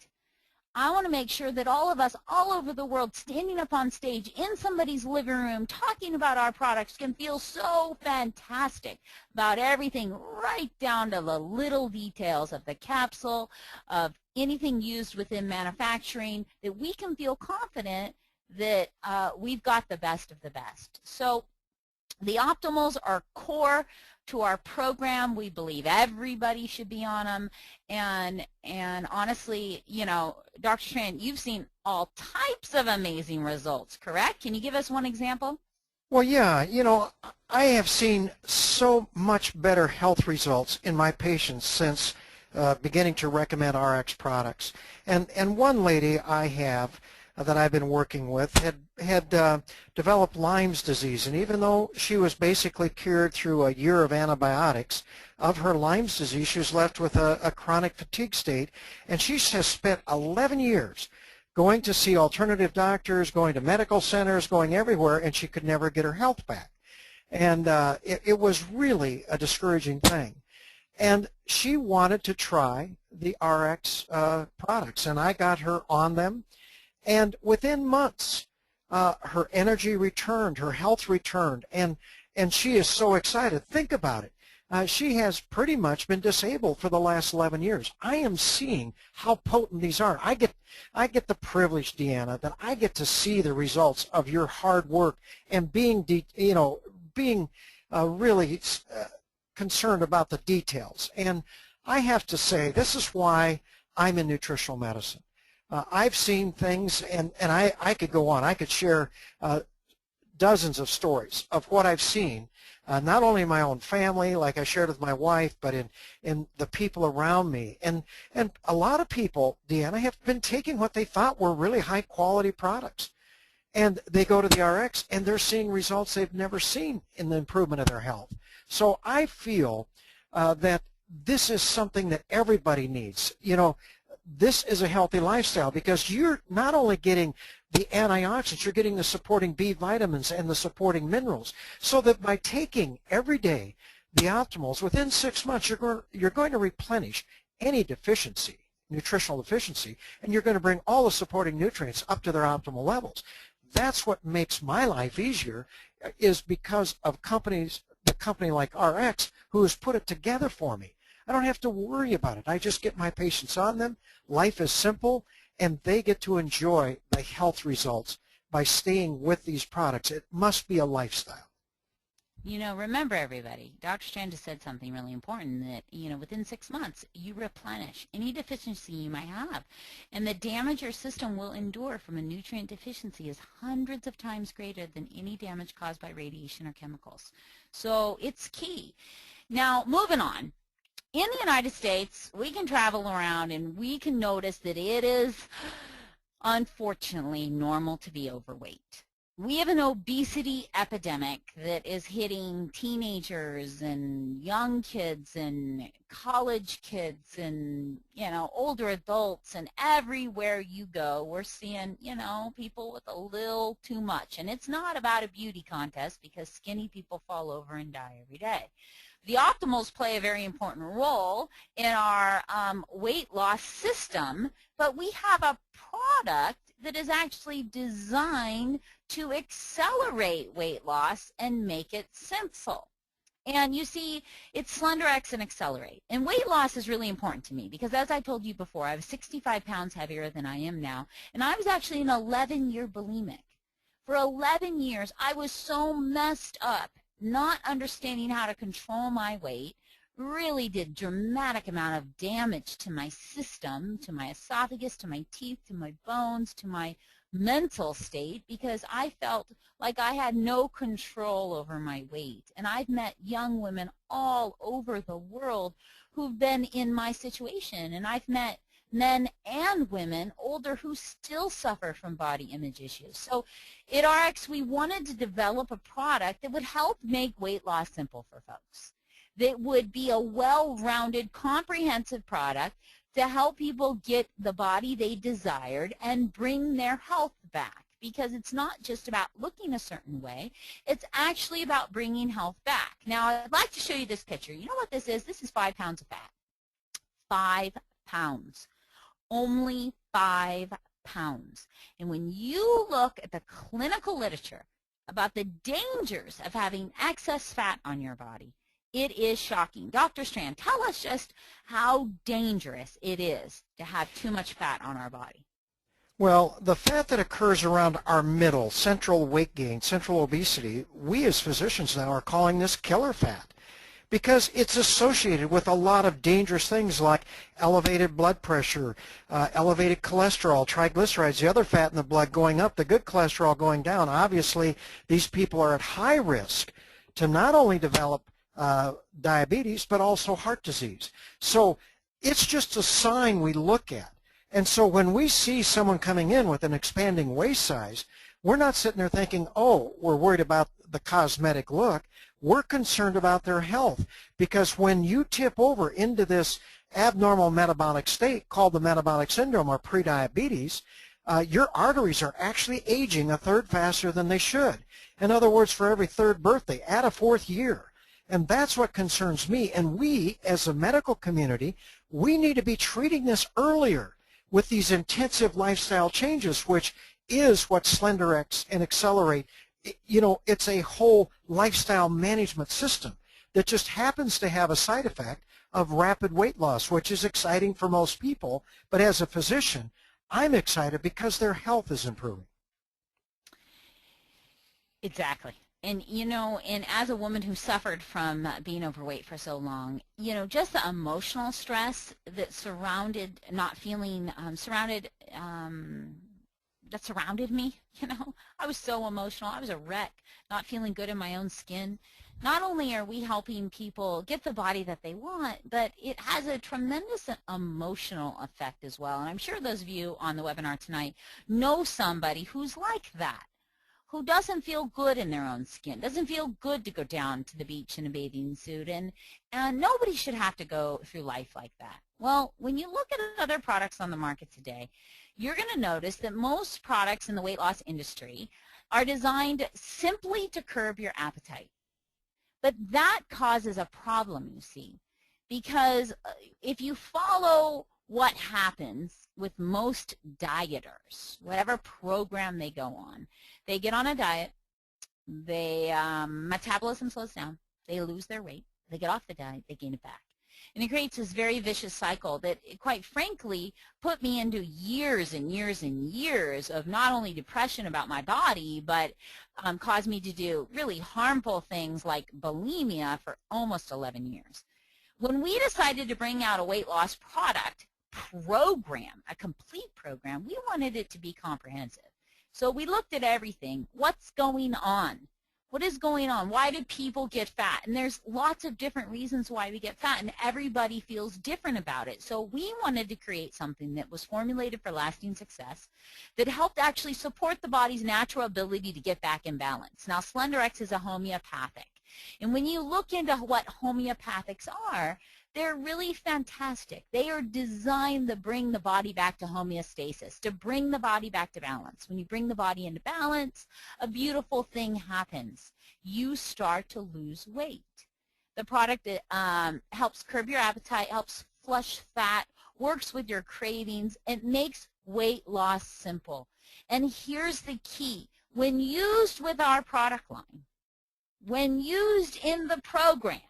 I want to make sure that all of us all over the world standing up on stage in somebody's living room talking about our products can feel so fantastic about everything, right down to the little details of the capsule, of anything used within manufacturing, that we can feel confident that we've got the best of the best. So the optimals are core to our program. We believe everybody should be on them. And honestly, you know, Dr. Strand, you've seen all types of amazing results, correct? Can you give us one example? Well, yeah, you know, I have seen so much better health results in my patients since beginning to recommend Ariix products. And one lady I have that I've been working with had developed Lyme's disease, and even though she was basically cured through a year of antibiotics of her Lyme's disease, she was left with a chronic fatigue state, and she has spent 11 years going to see alternative doctors, going to medical centers, going everywhere, and she could never get her health back. And it was really a discouraging thing. And she wanted to try the Ariix products, and I got her on them. And within months, her energy returned, her health returned, and she is so excited. Think about it. She has pretty much been disabled for the last 11 years. I am seeing how potent these are. I get the privilege, Deanna, that I get to see the results of your hard work and being really concerned about the details. And I have to say, this is why I'm in nutritional medicine. I've seen things, and I could go on. I could share dozens of stories of what I've seen, not only in my own family, like I shared with my wife, but in the people around me. And a lot of people, Deanna, have been taking what they thought were really high-quality products. And they go to the Ariix, and they're seeing results they've never seen in the improvement of their health. So I feel that this is something that everybody needs. You know, this is a healthy lifestyle because you're not only getting the antioxidants, you're getting the supporting B vitamins and the supporting minerals. So that by taking every day the optimals, within 6 months, you're going to replenish any deficiency, nutritional deficiency, and you're going to bring all the supporting nutrients up to their optimal levels. That's what makes my life easier, is because of the company like Ariix, who has put it together for me. I don't have to worry about it. I just get my patients on them. Life is simple, and they get to enjoy the health results by staying with these products. It must be a lifestyle. You know, remember everybody, Dr. Strand has said something really important, that, you know, within 6 months, you replenish any deficiency you might have. And the damage your system will endure from a nutrient deficiency is hundreds of times greater than any damage caused by radiation or chemicals. So it's key. Now, moving on. In the United States, we can travel around and we can notice that it is, unfortunately, normal to be overweight. We have an obesity epidemic that is hitting teenagers and young kids and college kids and, you know, older adults, and everywhere you go, we're seeing, you know, people with a little too much. And it's not about a beauty contest, because skinny people fall over and die every day. The optimals play a very important role in our weight loss system, but we have a product that is actually designed to accelerate weight loss and make it simple. And you see, it's SlenderX and Accelerate. And weight loss is really important to me because, as I told you before, I was 65 pounds heavier than I am now, and I was actually an 11-year bulimic. For 11 years, I was so messed up, not understanding how to control my weight, really did dramatic amount of damage to my system, to my esophagus, to my teeth, to my bones, to my mental state, because I felt like I had no control over my weight. And I've met young women all over the world who've been in my situation, and I've met men and women older who still suffer from body image issues. So at Ariix, we wanted to develop a product that would help make weight loss simple for folks, that would be a well-rounded, comprehensive product to help people get the body they desired and bring their health back. Because it's not just about looking a certain way, it's actually about bringing health back. Now, I'd like to show you this picture. You know what this is? This is 5 pounds of fat. 5 pounds. Only 5 pounds. And when you look at the clinical literature about the dangers of having excess fat on your body, it is shocking. Dr. Strand, tell us just how dangerous it is to have too much fat on our body. Well, the fat that occurs around our middle, central weight gain, central obesity, we as physicians now are calling this killer fat, because it's associated with a lot of dangerous things like elevated blood pressure, elevated cholesterol, triglycerides, the other fat in the blood going up, the good cholesterol going down. Obviously, these people are at high risk to not only develop diabetes, but also heart disease. So it's just a sign we look at. And so when we see someone coming in with an expanding waist size, we're not sitting there thinking, oh, we're worried about the cosmetic look. We're concerned about their health, because when you tip over into this abnormal metabolic state called the metabolic syndrome or prediabetes, your arteries are actually aging a third faster than they should. In other words, for every third birthday, add a fourth year. And that's what concerns me. And we, as a medical community, we need to be treating this earlier with these intensive lifestyle changes, which is what SlenderX and Accelerate, you know, it's a whole lifestyle management system that just happens to have a side effect of rapid weight loss, which is exciting for most people. But as a physician, I'm excited because their health is improving. Exactly. And, you know, and as a woman who suffered from being overweight for so long, you know, just the emotional stress that surrounded not feeling, that surrounded me. I was so emotional. I was a wreck, not feeling good in my own skin. Not only are we helping people get the body that they want, but it has a tremendous emotional effect as well. And I'm sure those of you on the webinar tonight know somebody who's like that, who doesn't feel good in their own skin, doesn't feel good to go down to the beach in a bathing suit, and nobody should have to go through life like that. Well, when you look at other products on the market today, you're going to notice that most products in the weight loss industry are designed simply to curb your appetite. But that causes a problem, you see, because if you follow what happens with most dieters, whatever program they go on, they get on a diet, metabolism slows down, they lose their weight, they get off the diet, they gain it back. And it creates this very vicious cycle that, quite frankly, put me into years and years and years of not only depression about my body, but caused me to do really harmful things like bulimia for almost 11 years. When we decided to bring out a weight loss product program, a complete program, we wanted it to be comprehensive. So we looked at everything. What's going on? What is going on? Why do people get fat? And there's lots of different reasons why we get fat, and everybody feels different about it. So we wanted to create something that was formulated for lasting success, that helped actually support the body's natural ability to get back in balance. Now, SlenderX is a homeopathic. And when you look into what homeopathics are, they're really fantastic. They are designed to bring the body back to homeostasis, to bring the body back to balance. When you bring the body into balance, a beautiful thing happens. You start to lose weight. The product helps curb your appetite, helps flush fat, works with your cravings. It makes weight loss simple. And here's the key. When used with our product line, when used in the program,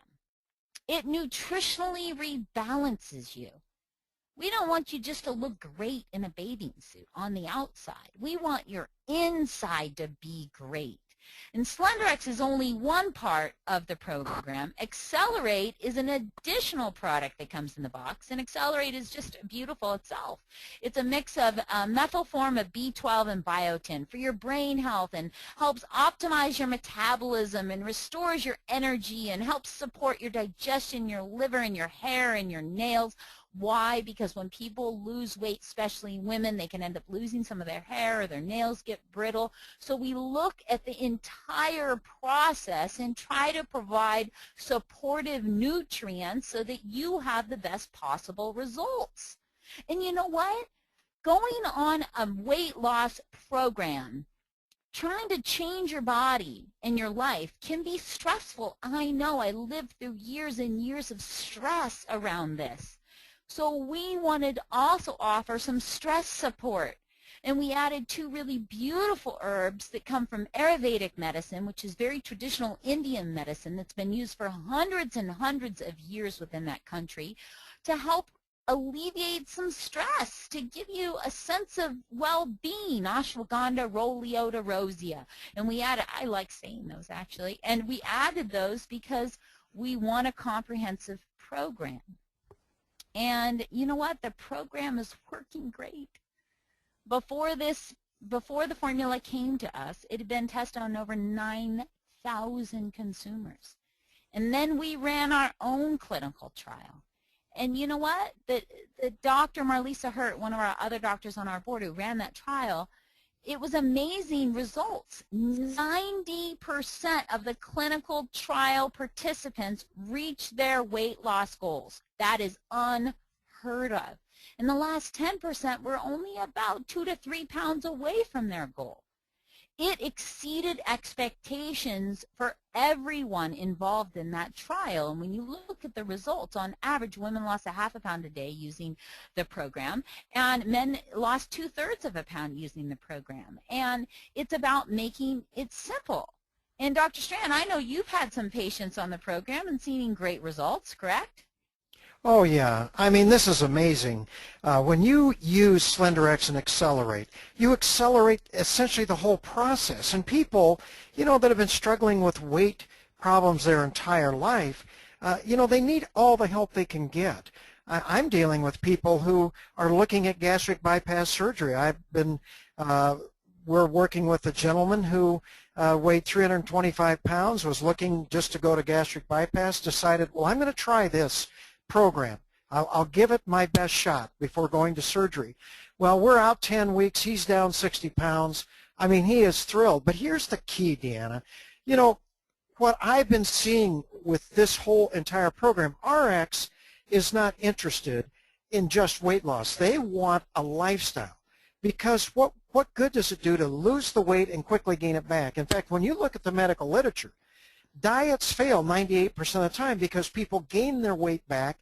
it nutritionally rebalances you. We don't want you just to look great in a bathing suit on the outside. We want your inside to be great. And SlenderX is only one part of the program. Accelerate is an additional product that comes in the box, and Accelerate is just beautiful itself. It's a mix of methyl form of B12 and biotin for your brain health, and helps optimize your metabolism and restores your energy and helps support your digestion, your liver, and your hair and your nails. Why? Because when people lose weight, especially women, they can end up losing some of their hair, or their nails get brittle. So we look at the entire process and try to provide supportive nutrients so that you have the best possible results. And you know what? Going on a weight loss program, trying to change your body and your life can be stressful. I know. I lived through years and years of stress around this. So we wanted to also offer some stress support. And we added two really beautiful herbs that come from Ayurvedic medicine, which is very traditional Indian medicine that's been used for hundreds and hundreds of years within that country, to help alleviate some stress, to give you a sense of well-being. Ashwagandha, Roleota, Rosea. And we added, I like saying those actually, and we added those because we want a comprehensive program. And you know what? The program is working great. Before the formula came to us, it had been tested on over 9,000 consumers. And then we ran our own clinical trial. And you know what? The Dr. Marlisa Hurt, one of our other doctors on our board who ran that trial, it was amazing results. 90% of the clinical trial participants reached their weight loss goals. That is unheard of. And the last 10% were only about 2 to 3 pounds away from their goal. It exceeded expectations for everyone involved in that trial. And when you look at the results, on average, women lost 1/2 pound a day using the program, and men lost 2/3 of a pound using the program. And it's about making it simple. And Dr. Strand, I know you've had some patients on the program and seen great results, correct? Oh yeah, I mean this is amazing. When you use SlenderX and Accelerate, you accelerate essentially the whole process. And people, that have been struggling with weight problems their entire life, they need all the help they can get. I'm dealing with people who are looking at gastric bypass surgery. We're working with a gentleman who weighed 325 pounds, was looking just to go to gastric bypass, decided, well, I'm going to try this program. I'll give it my best shot before going to surgery. Well, we're out 10 weeks. He's down 60 pounds. I mean, he is thrilled. But here's the key, Deanna. You know, what I've been seeing with this whole entire program, Ariix is not interested in just weight loss. They want a lifestyle, because what good does it do to lose the weight and quickly gain it back? In fact, when you look at the medical literature, diets fail 98% of the time because people gain their weight back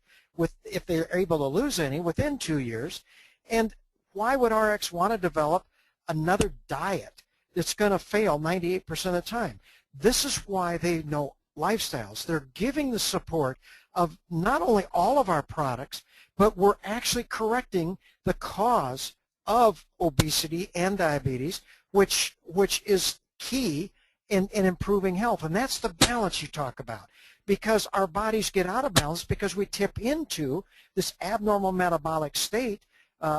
if they're able to lose any within 2 years. And why would Ariix want to develop another diet that's going to fail 98% of the time? This is why they know lifestyles. They're giving the support of not only all of our products, but we're actually correcting the cause of obesity and diabetes, which is key in improving health. And that's the balance you talk about, because our bodies get out of balance because we tip into this abnormal metabolic state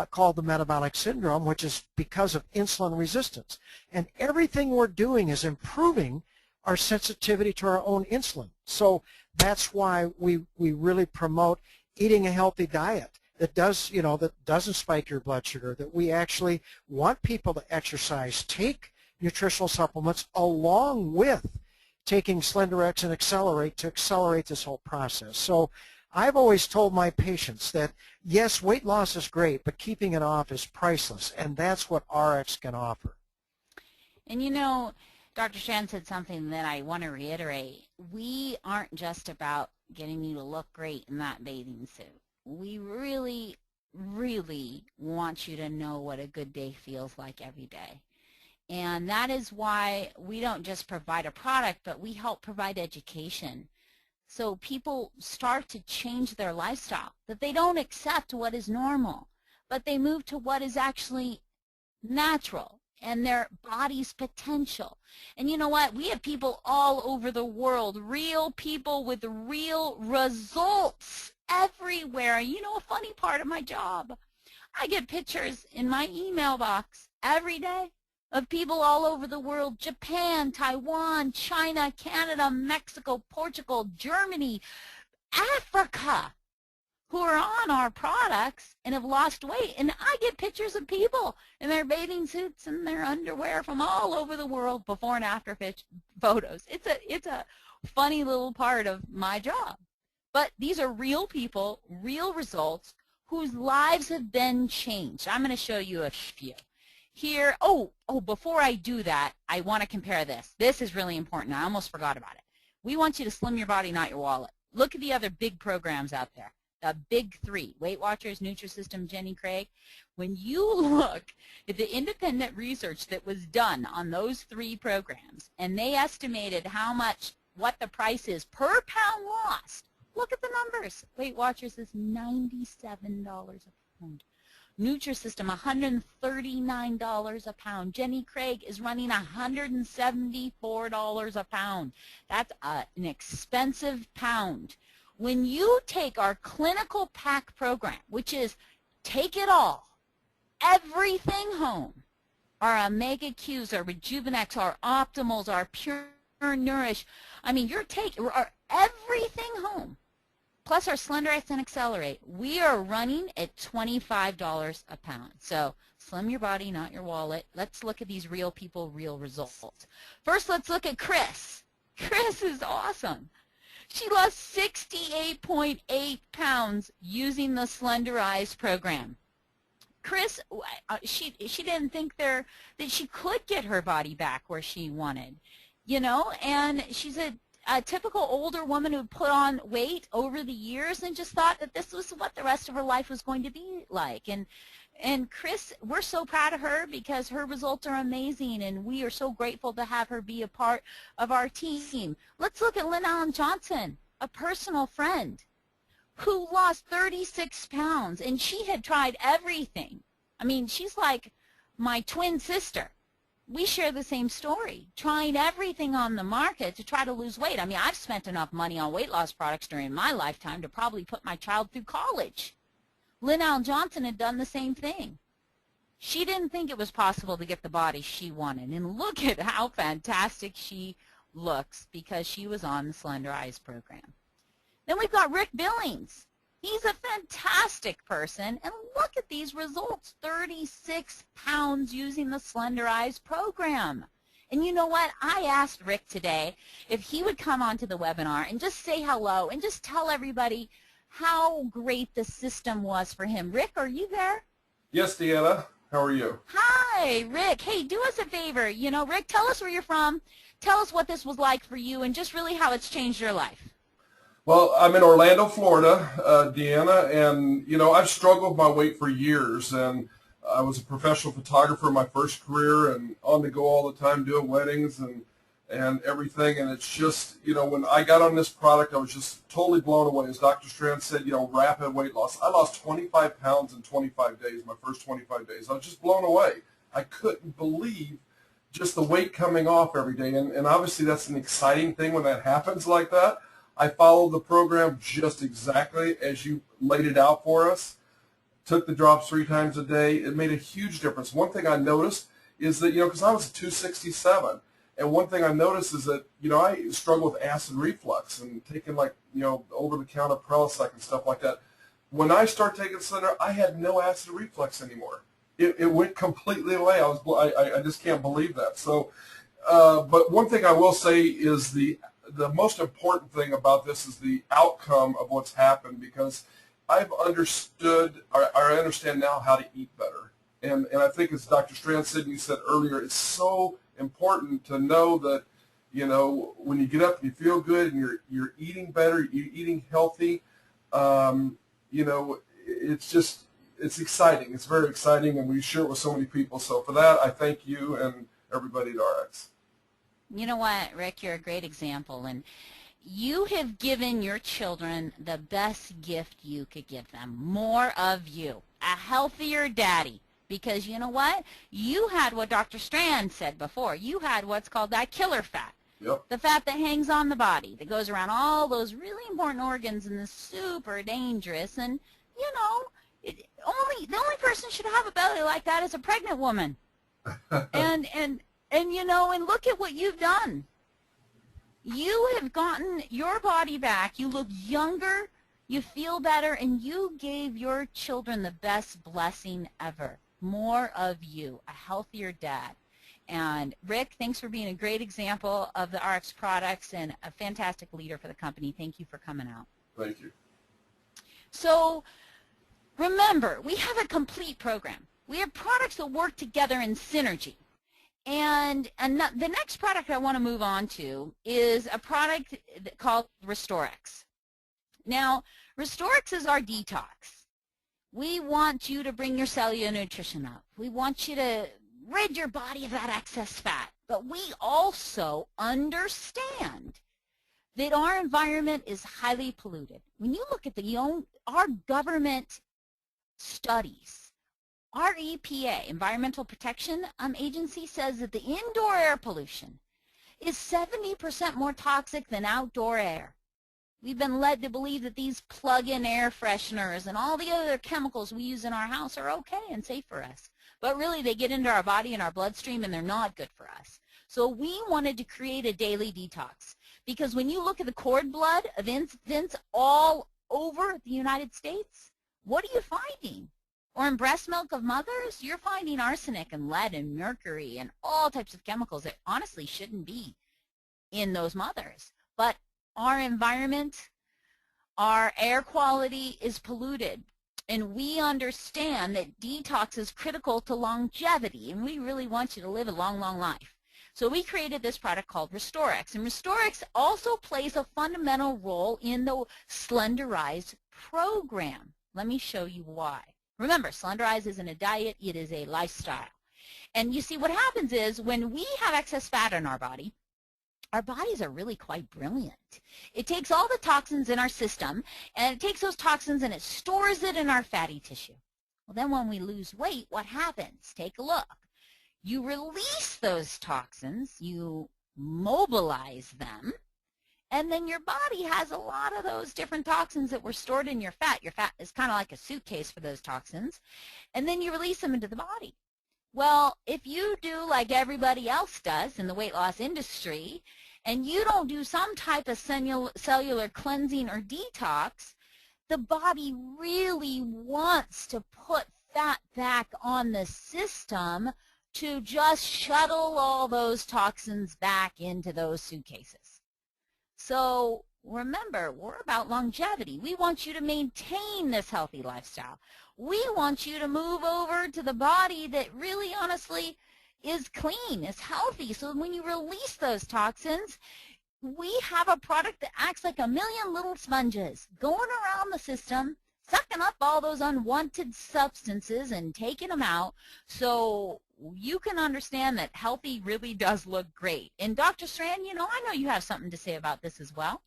called the metabolic syndrome, which is because of insulin resistance. And everything we're doing is improving our sensitivity to our own insulin. So that's why we really promote eating a healthy diet that doesn't spike your blood sugar, that we actually want people to exercise, take nutritional supplements along with taking SlenderX and Accelerate to accelerate this whole process. So I've always told my patients that, yes, weight loss is great, but keeping it off is priceless, and that's what Ariix can offer. And you know, Dr. Strand said something that I want to reiterate. We aren't just about getting you to look great in that bathing suit. We really, really want you to know what a good day feels like every day. And that is why we don't just provide a product, but we help provide education. So people start to change their lifestyle, that they don't accept what is normal, but they move to what is actually natural and their body's potential. And you know what? We have people all over the world, real people with real results everywhere. You know, a funny part of my job, I get pictures in my email box every day of people all over the world: Japan, Taiwan, China, Canada, Mexico, Portugal, Germany, Africa, who are on our products and have lost weight. And I get pictures of people in their bathing suits and their underwear from all over the world, before and after photos. It's a funny little part of my job. But these are real people, real results, whose lives have been changed. I'm going to show you a few. Here, before I do that, I want to compare this. This is really important. I almost forgot about it. We want you to slim your body, not your wallet. Look at the other big programs out there. The big three: Weight Watchers, Nutrisystem, Jenny Craig. When you look at the independent research that was done on those three programs, and they estimated what the price is per pound lost, look at the numbers. Weight Watchers is $97 a pound. Nutrisystem, $139 a pound. Jenny Craig is running $174 a pound. That's an expensive pound. When you take our clinical pack program, which is take it all, everything home, our Omega Qs, our Rejuvenex, our Optimals, our Pure Nourish, I mean, you're taking everything home, plus our SlenderX and Accelerate, we are running at $25 a pound. So slim your body, not your wallet. Let's look at these real people, real results. First, let's look at Chris. Chris is awesome. She lost 68.8 pounds using the Slenderize program. Chris, she didn't think that she could get her body back where she wanted, you know, and she's a typical older woman who put on weight over the years and just thought that this was what the rest of her life was going to be like. And Chris, we're so proud of her because her results are amazing, and we are so grateful to have her be a part of our team. Let's look at Lynn Allen Johnson, a personal friend who lost 36 pounds, and she had tried everything. I mean, she's like my twin sister. we share the same story, trying everything on the market to try to lose weight. I mean, I've spent enough money on weight loss products during my lifetime to probably put my child through college. Lynn Al Johnson had done the same thing. She didn't think it was possible to get the body she wanted. And look at how fantastic she looks because she was on the Slender Eyes program. Then we've got Rick Billings. He's a fantastic person, and look at these results, 36 pounds using the Slender Eyes program. And you know what? I asked Rick today if he would come onto the webinar and just say hello and just tell everybody how great the system was for him. Rick, are you there? Yes, Deanna. How are you? Hi, Rick. Hey, do us a favor. You know, Rick, tell us where you're from. Tell us what this was like for you and just really how it's changed your life. Well, I'm in Orlando, Florida, Deanna, and, you know, I've struggled with my weight for years, and I was a professional photographer in my first career and on the go all the time doing weddings and everything, and it's just, you know, when I got on this product, I was just totally blown away. As Dr. Strand said, you know, rapid weight loss. I lost 25 pounds in 25 days, my first 25 days. I was just blown away. I couldn't believe just the weight coming off every day, and obviously that's an exciting thing when that happens like that. I followed the program just exactly as you laid it out for us. Took the drops 3 times a day. It made a huge difference. One thing I noticed is that, you know, because I was 267, and one thing I noticed is that, you know, I struggle with acid reflux and taking, like, you know, over-the-counter Prilosec and stuff like that. When I started taking Slender, I had no acid reflux anymore. It went completely away. I just can't believe that. So, but one thing I will say is the most important thing about this is the outcome of what's happened, because I've understood, or I understand now how to eat better. And I think, as Dr. Strand said, and you said earlier, it's so important to know that, you know, when you get up and you feel good and you're eating better, you're eating healthy, you know, it's exciting. It's very exciting, and we share it with so many people. So for that, I thank you and everybody at Ariix. You know what, Rick, you're a great example, and you have given your children the best gift you could give them, more of you, a healthier daddy, because you know what? You had what Dr. Strand said before. You had what's called that killer fat, Yep. the fat that hangs on the body, that goes around all those really important organs and is super dangerous, and, you know, the only person should have a belly like that is a pregnant woman. And you know, and look at what you've done. You have gotten your body back. You look younger, you feel better, and you gave your children the best blessing ever. More of you, a healthier dad. And Rick, thanks for being a great example of the Ariix products and a fantastic leader for the company. Thank you for coming out. Thank you. So remember, we have a complete program. We have products that work together in synergy. And the next product I want to move on to is a product called Restorex. Now, Restorex is our detox. We want you to bring your cellular nutrition up. We want you to rid your body of that excess fat. But we also understand that our environment is highly polluted. When you look at our government studies, our EPA, Environmental Protection Agency, says that the indoor air pollution is 70% more toxic than outdoor air. We've been led to believe that these plug-in air fresheners and all the other chemicals we use in our house are okay and safe for us. But really, they get into our body and our bloodstream, and they're not good for us. So we wanted to create a daily detox, because when you look at the cord blood of infants all over the United States, what are you finding? Or in breast milk of mothers, you're finding arsenic and lead and mercury and all types of chemicals that honestly shouldn't be in those mothers. But our environment, our air quality is polluted. And we understand that detox is critical to longevity, and we really want you to live a long, long life. So we created this product called Restorex. And Restorex also plays a fundamental role in the Slender Eyes program. Let me show you why. Remember, Slender Eyes isn't a diet, it is a lifestyle. And you see, what happens is when we have excess fat in our bodies are really quite brilliant. It takes all the toxins in our system, and it takes those toxins and it stores it in our fatty tissue. Well, then when we lose weight, what happens? Take a look. You release those toxins, you mobilize them, and then your body has a lot of those different toxins that were stored in your fat. Your fat is kind of like a suitcase for those toxins, and then you release them into the body. Well, if you do like everybody else does in the weight loss industry, and you don't do some type of cellular cleansing or detox, the body really wants to put fat back on the system to just shuttle all those toxins back into those suitcases. So remember, we're about longevity. We want you to maintain this healthy lifestyle. We want you to move over to the body that really honestly is clean, is healthy. So when you release those toxins, we have a product that acts like a million little sponges going around the system, sucking up all those unwanted substances and taking them out, so you can understand that healthy really does look great. And Dr. Strand, I know you have something to say about this as well.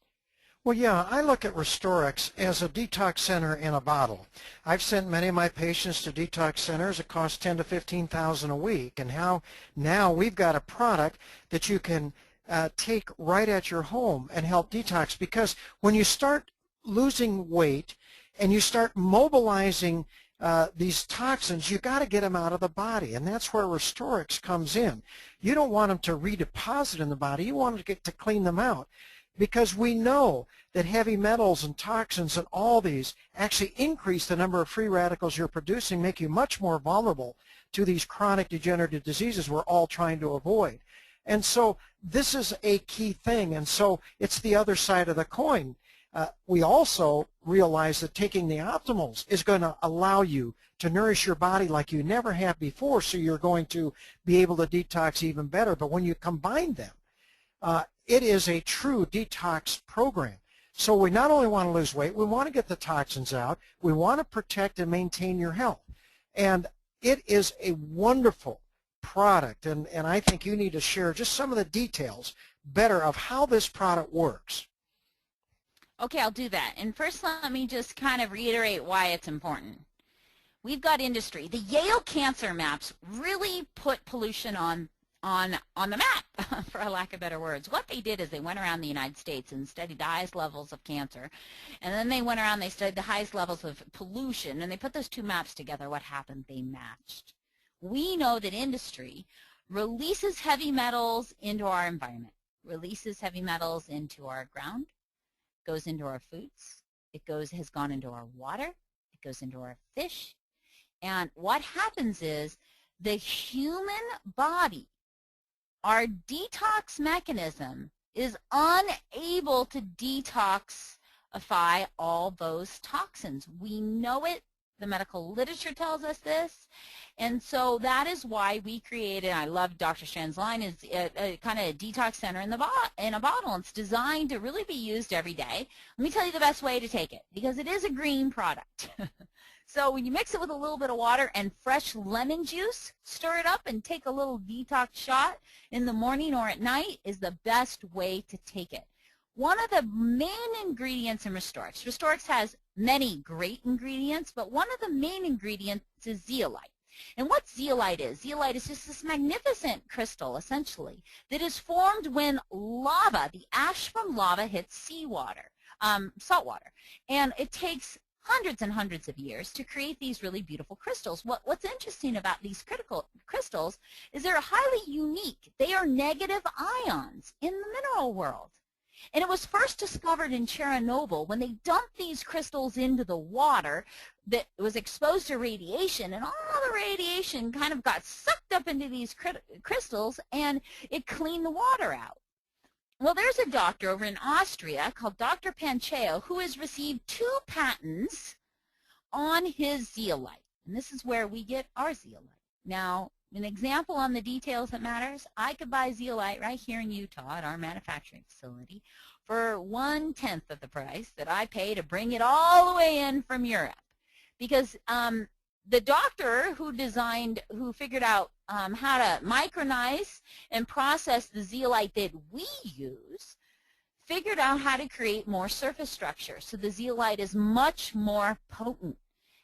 Well, yeah, I look at Restorix as a detox center in a bottle. I've sent many of my patients to detox centers. It costs $10,000 to $15,000 a week, and now we've got a product that you can take right at your home and help detox, because when you start losing weight and you start mobilizing these toxins, you got to get them out of the body, and that's where Restorix comes in. You don't want them to redeposit in the body. You want to clean them out, because we know that heavy metals and toxins and all these actually increase the number of free radicals you're producing, make you much more vulnerable to these chronic degenerative diseases we're all trying to avoid. And so this is a key thing, and so it's the other side of the coin. We also realize that taking the optimals is going to allow you to nourish your body like you never have before, so you're going to be able to detox even better. But when you combine them, it is a true detox program. So we not only want to lose weight, we want to get the toxins out, we want to protect and maintain your health. And it is a wonderful product, and I think you need to share just some of the details better of how this product works. Okay, I'll do that. And first, let me just kind of reiterate why it's important. We've got industry. The Yale cancer maps really put pollution on the map, for a lack of better words. What they did is they went around the United States and studied the highest levels of cancer, and then they went around, they studied the highest levels of pollution, and they put those two maps together. What happened? They matched. We know that industry releases heavy metals into our environment, releases heavy metals into our ground, goes into our foods, has gone into our water, it goes into our fish, and what happens is the human body, our detox mechanism, is unable to detoxify all those toxins. We know it. The medical literature tells us this, and so that is why we created, I love Dr. Strand's line, is a kind of a detox center in a bottle. It's designed to really be used every day. Let me tell you the best way to take it, because it is a green product. So when you mix it with a little bit of water and fresh lemon juice, stir it up and take a little detox shot in the morning or at night is the best way to take it. One of the main ingredients in Restorix, Restorix has many great ingredients, but one of the main ingredients is zeolite. And what zeolite is just this magnificent crystal, essentially, that is formed when lava, the ash from lava, hits seawater, salt water. And it takes hundreds and hundreds of years to create these really beautiful crystals. What's interesting about these crystals is they're highly unique. They are negative ions in the mineral world. And it was first discovered in Chernobyl when they dumped these crystals into the water that was exposed to radiation, and all the radiation kind of got sucked up into these crystals, and it cleaned the water out. Well, there's a doctor over in Austria called Dr. Pancheo who has received 2 patents on his zeolite. And this is where we get our zeolite. Now, an example on the details that matters, I could buy zeolite right here in Utah at our manufacturing facility for 1/10 of the price that I pay to bring it all the way in from Europe. Because the doctor who figured out how to micronize and process the zeolite that we use, figured out how to create more surface structure. So the zeolite is much more potent.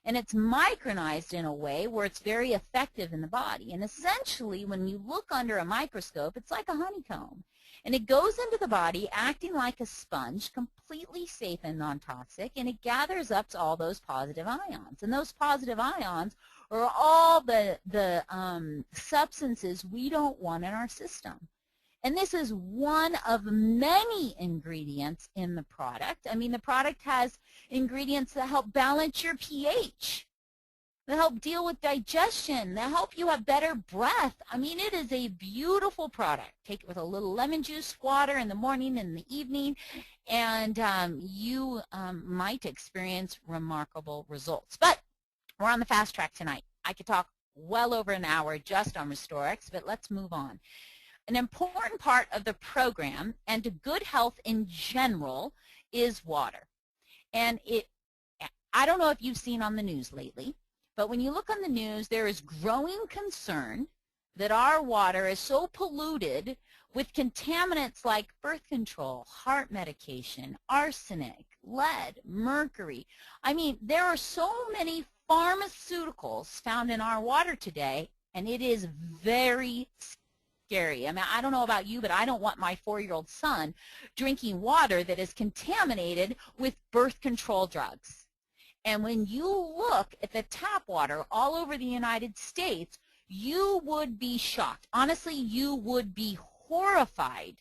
And it's micronized in a way where it's very effective in the body. And essentially, when you look under a microscope, it's like a honeycomb. And it goes into the body acting like a sponge, completely safe and non-toxic, and it gathers up all those positive ions. And those positive ions are all the substances we don't want in our system. And this is one of many ingredients in the product. I mean, the product has ingredients that help balance your pH, that help deal with digestion, that help you have better breath. I mean, it is a beautiful product. Take it with a little lemon juice, water in the morning and in the evening, and you might experience remarkable results. But we're on the fast track tonight. I could talk well over an hour just on Restorix, but let's move on. An important part of the program and to good health in general is water. And I don't know if you've seen on the news lately, but when you look on the news, there is growing concern that our water is so polluted with contaminants like birth control, heart medication, arsenic, lead, mercury. I mean, there are so many pharmaceuticals found in our water today, and it is very scary. I mean, I don't know about you, but I don't want my 4-year-old son drinking water that is contaminated with birth control drugs. And when you look at the tap water all over the United States, you would be shocked. Honestly, you would be horrified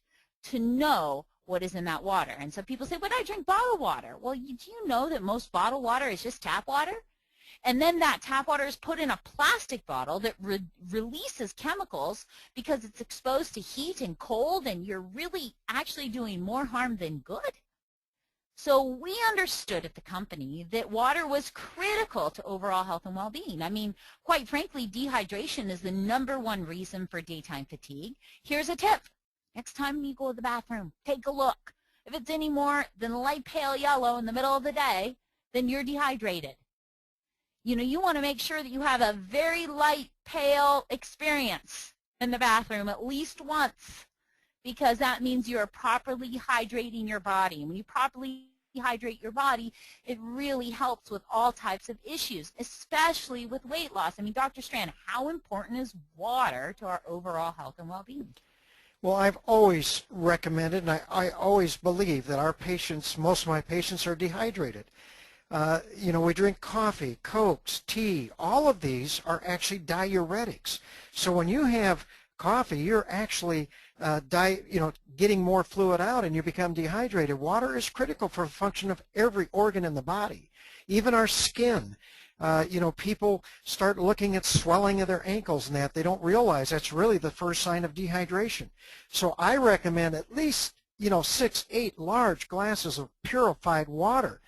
to know what is in that water. And so people say, but I drink bottled water. Well, do you know that most bottled water is just tap water? And then that tap water is put in a plastic bottle that releases chemicals because it's exposed to heat and cold, and you're really actually doing more harm than good. So we understood at the company that water was critical to overall health and well-being. I mean, quite frankly, dehydration is the #1 reason for daytime fatigue. Here's a tip. Next time you go to the bathroom, take a look. If it's any more than light pale yellow in the middle of the day, then you're dehydrated. You know, you want to make sure that you have a very light, pale experience in the bathroom at least once, because that means you're properly hydrating your body. And when you properly hydrate your body, it really helps with all types of issues, especially with weight loss. I mean, Dr. Strand, how important is water to our overall health and well-being? Well, I've always recommended, and I always believe that our patients, most of my patients are dehydrated. You know, we drink coffee, Cokes, tea. All of these are actually diuretics. So when you have coffee, you're actually getting more fluid out, and you become dehydrated. Water is critical for the function of every organ in the body, even our skin. You know, people start looking at swelling of their ankles and that. They don't realize that's really the first sign of dehydration. So I recommend at least, 6, 8 large glasses of purified water.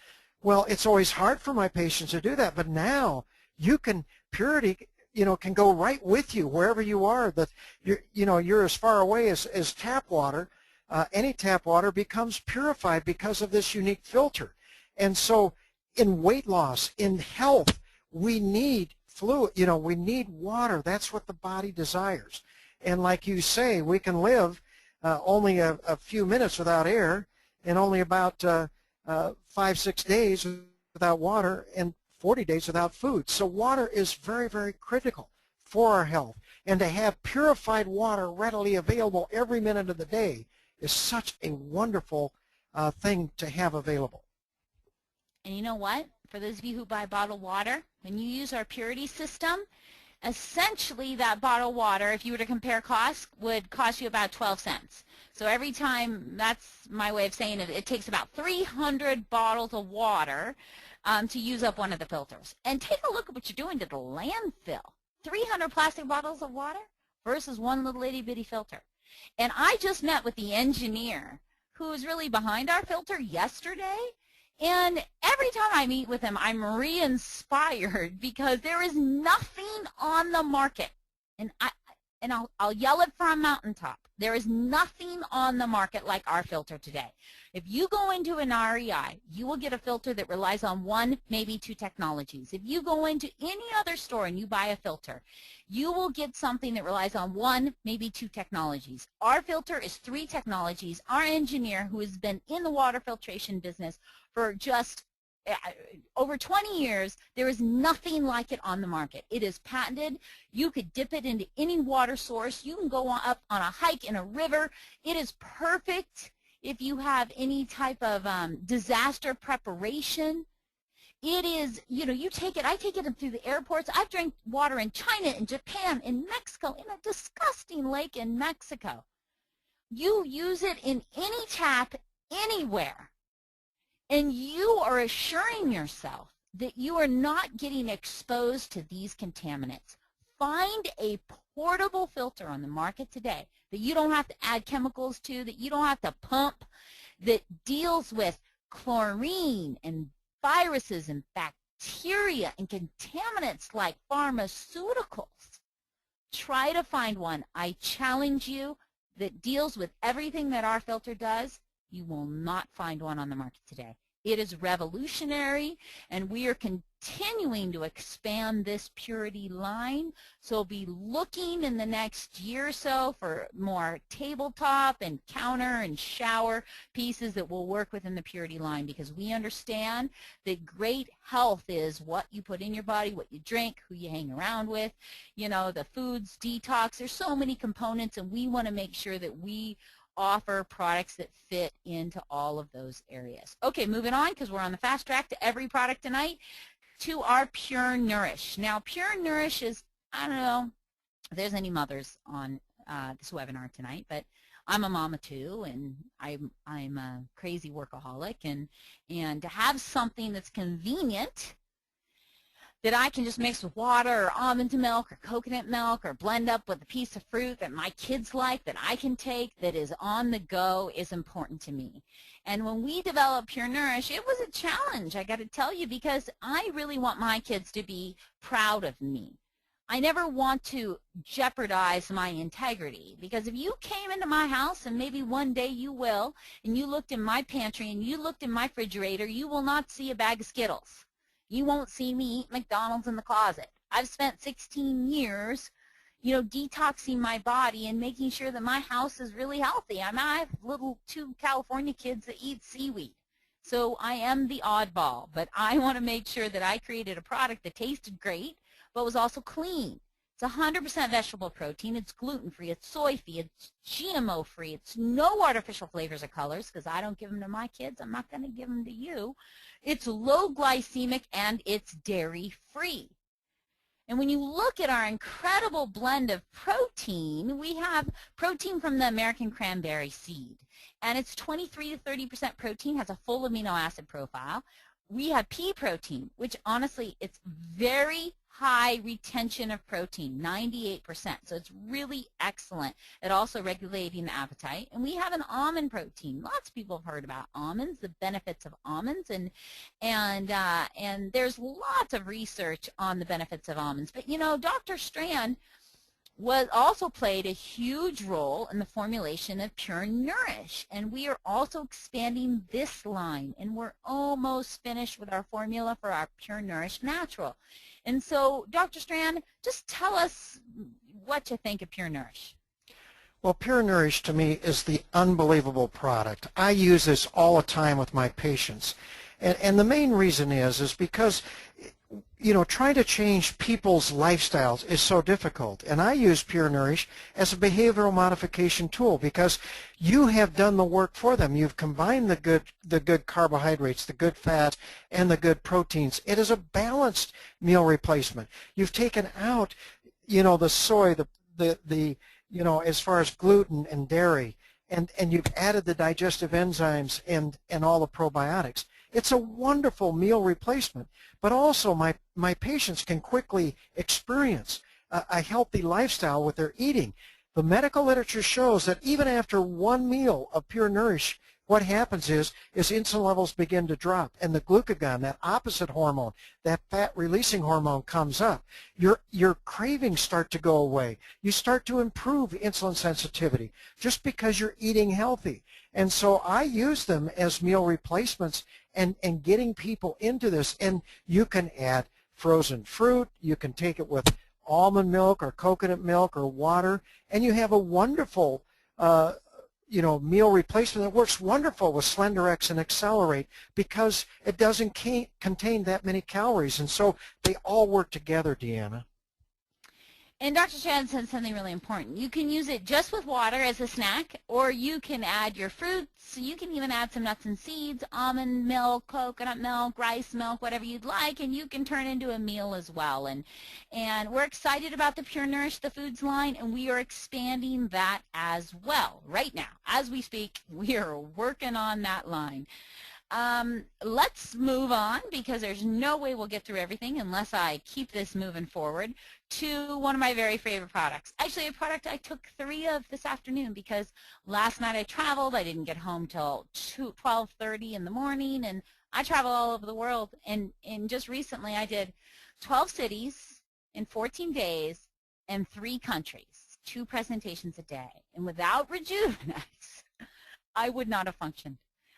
Well, it's always hard for my patients to do that, but now purity can go right with you wherever you are. That you're as far away as tap water. Any tap water becomes purified because of this unique filter. And so in weight loss, in health, we need fluid, we need water. That's what the body desires. And like you say, we can live only a few minutes without air, and only about 5-6 days without water, and 40 days without food. So water is very, very critical for our health. And to have purified water readily available every minute of the day is such a wonderful thing to have available. And you know what? For those of you who buy bottled water, when you use our purity system, essentially that bottled water, if you were to compare costs, would cost you about 12 cents. So every time, that's my way of saying it, it takes about 300 bottles of water to use up one of the filters. And take a look at what you're doing to the landfill. 300 plastic bottles of water versus one little itty bitty filter. And I just met with the engineer who is really behind our filter yesterday. And every time I meet with him, I'm re-inspired because there is nothing on the market. And I'll yell it from a mountaintop. There is nothing on the market like our filter today. If you go into an REI, you will get a filter that relies on 1, maybe 2 technologies. If you go into any other store and you buy a filter, you will get something that relies on 1, maybe 2 technologies. Our filter is 3 technologies. Our engineer, who has been in the water filtration business for just over 20 years, there is nothing like it on the market. It is patented. You could dip it into any water source. You can go up on a hike in a river. It is perfect if you have any type of disaster preparation. It is, you know, you take it, I take it through the airports. I've drank water in China, in Japan, in Mexico, in a disgusting lake in Mexico. You use it in any tap, anywhere. And you are assuring yourself that you are not getting exposed to these contaminants. Find a portable filter on the market today that you don't have to add chemicals to, that you don't have to pump, that deals with chlorine and viruses and bacteria and contaminants like pharmaceuticals. Try to find one. I challenge you, that deals with everything that our filter does. You will not find one on the market today. It is revolutionary, and we are continuing to expand this purity line. So be looking in the next year or so for more tabletop and counter and shower pieces that will work within the purity line, because we understand that great health is what you put in your body, what you drink, who you hang around with, you know, the foods, detox. There's so many components, and we want to make sure that we offer products that fit into all of those areas. Okay, moving on, because we're on the fast track to every product tonight, to our Pure Nourish. Now, Pure Nourish is, I don't know if there's any mothers on this webinar tonight, but I'm a mama too, and I'm a crazy workaholic, and to have something that's convenient that I can just mix with water or almond milk or coconut milk or blend up with a piece of fruit that my kids like, that I can take, that is on the go, is important to me. And when we developed Pure Nourish, it was a challenge, I got to tell you, because I really want my kids to be proud of me. I never want to jeopardize my integrity, because if you came into my house, and maybe one day you will, and you looked in my pantry and you looked in my refrigerator, you will not see a bag of Skittles. You won't see me eat McDonald's in the closet. I've spent 16 years, you know, detoxing my body and making sure that my house is really healthy. I have little 2 California kids that eat seaweed. So I am the oddball, but I want to make sure that I created a product that tasted great, but was also clean. It's 100% vegetable protein. It's gluten-free. It's soy-free. It's GMO-free. It's no artificial flavors or colors, because I don't give them to my kids. I'm not going to give them to you. It's low glycemic, and it's dairy-free. And when you look at our incredible blend of protein, we have protein from the American cranberry seed. And it's 23 to 30% protein, has a full amino acid profile. We have pea protein, which honestly, it's very high retention of protein, 98%. So it's really excellent at also regulating the appetite. And we have an almond protein. Lots of people have heard about almonds, the benefits of almonds, and there's lots of research on the benefits of almonds. But you know, Dr. Strand also played a huge role in the formulation of Pure Nourish, and we are also expanding this line, and we're almost finished with our formula for our Pure Nourish Natural. And so, Dr. Strand, just tell us what you think of Pure Nourish. Well, Pure Nourish to me is the unbelievable product. I use this all the time with my patients. And the main reason is because, you know, trying to change people's lifestyles is so difficult. And I use Pure Nourish as a behavioral modification tool, because you have done the work for them. You've combined the good carbohydrates, the good fats, and the good proteins. It is a balanced meal replacement. You've taken out, you know, the soy, the you know, as far as gluten and dairy, and you've added the digestive enzymes and all the probiotics. It's a wonderful meal replacement, but also my patients can quickly experience a healthy lifestyle with their eating. The medical literature shows that even after one meal of Pure Nourish, what happens is insulin levels begin to drop, and the glucagon, that opposite hormone, that fat-releasing hormone, comes up. Your cravings start to go away. You start to improve insulin sensitivity just because you're eating healthy. And so I use them as meal replacements and getting people into this. And you can add frozen fruit. You can take it with almond milk or coconut milk or water, and you have a wonderful meal replacement that works wonderful with SlenderX and Accelerate because it doesn't contain that many calories. And so they all work together, Deanna. And Dr. Strand said something really important. You can use it just with water as a snack, or you can add your fruits. You can even add some nuts and seeds, almond milk, coconut milk, rice milk, whatever you'd like, and you can turn into a meal as well. And we're excited about the Pure Nourish the Foods line, and we are expanding that as well. Right now, as we speak, we are working on that line. Let's move on, because there's no way we'll get through everything unless I keep this moving forward, to one of my very favorite products. Actually, a product I took 3 of this afternoon because last night I traveled. I didn't get home till 12:30 in the morning, and I travel all over the world. And just recently I did 12 cities in 14 days and 3 countries, 2 presentations a day. And without Rejuvenex, I would not have functioned.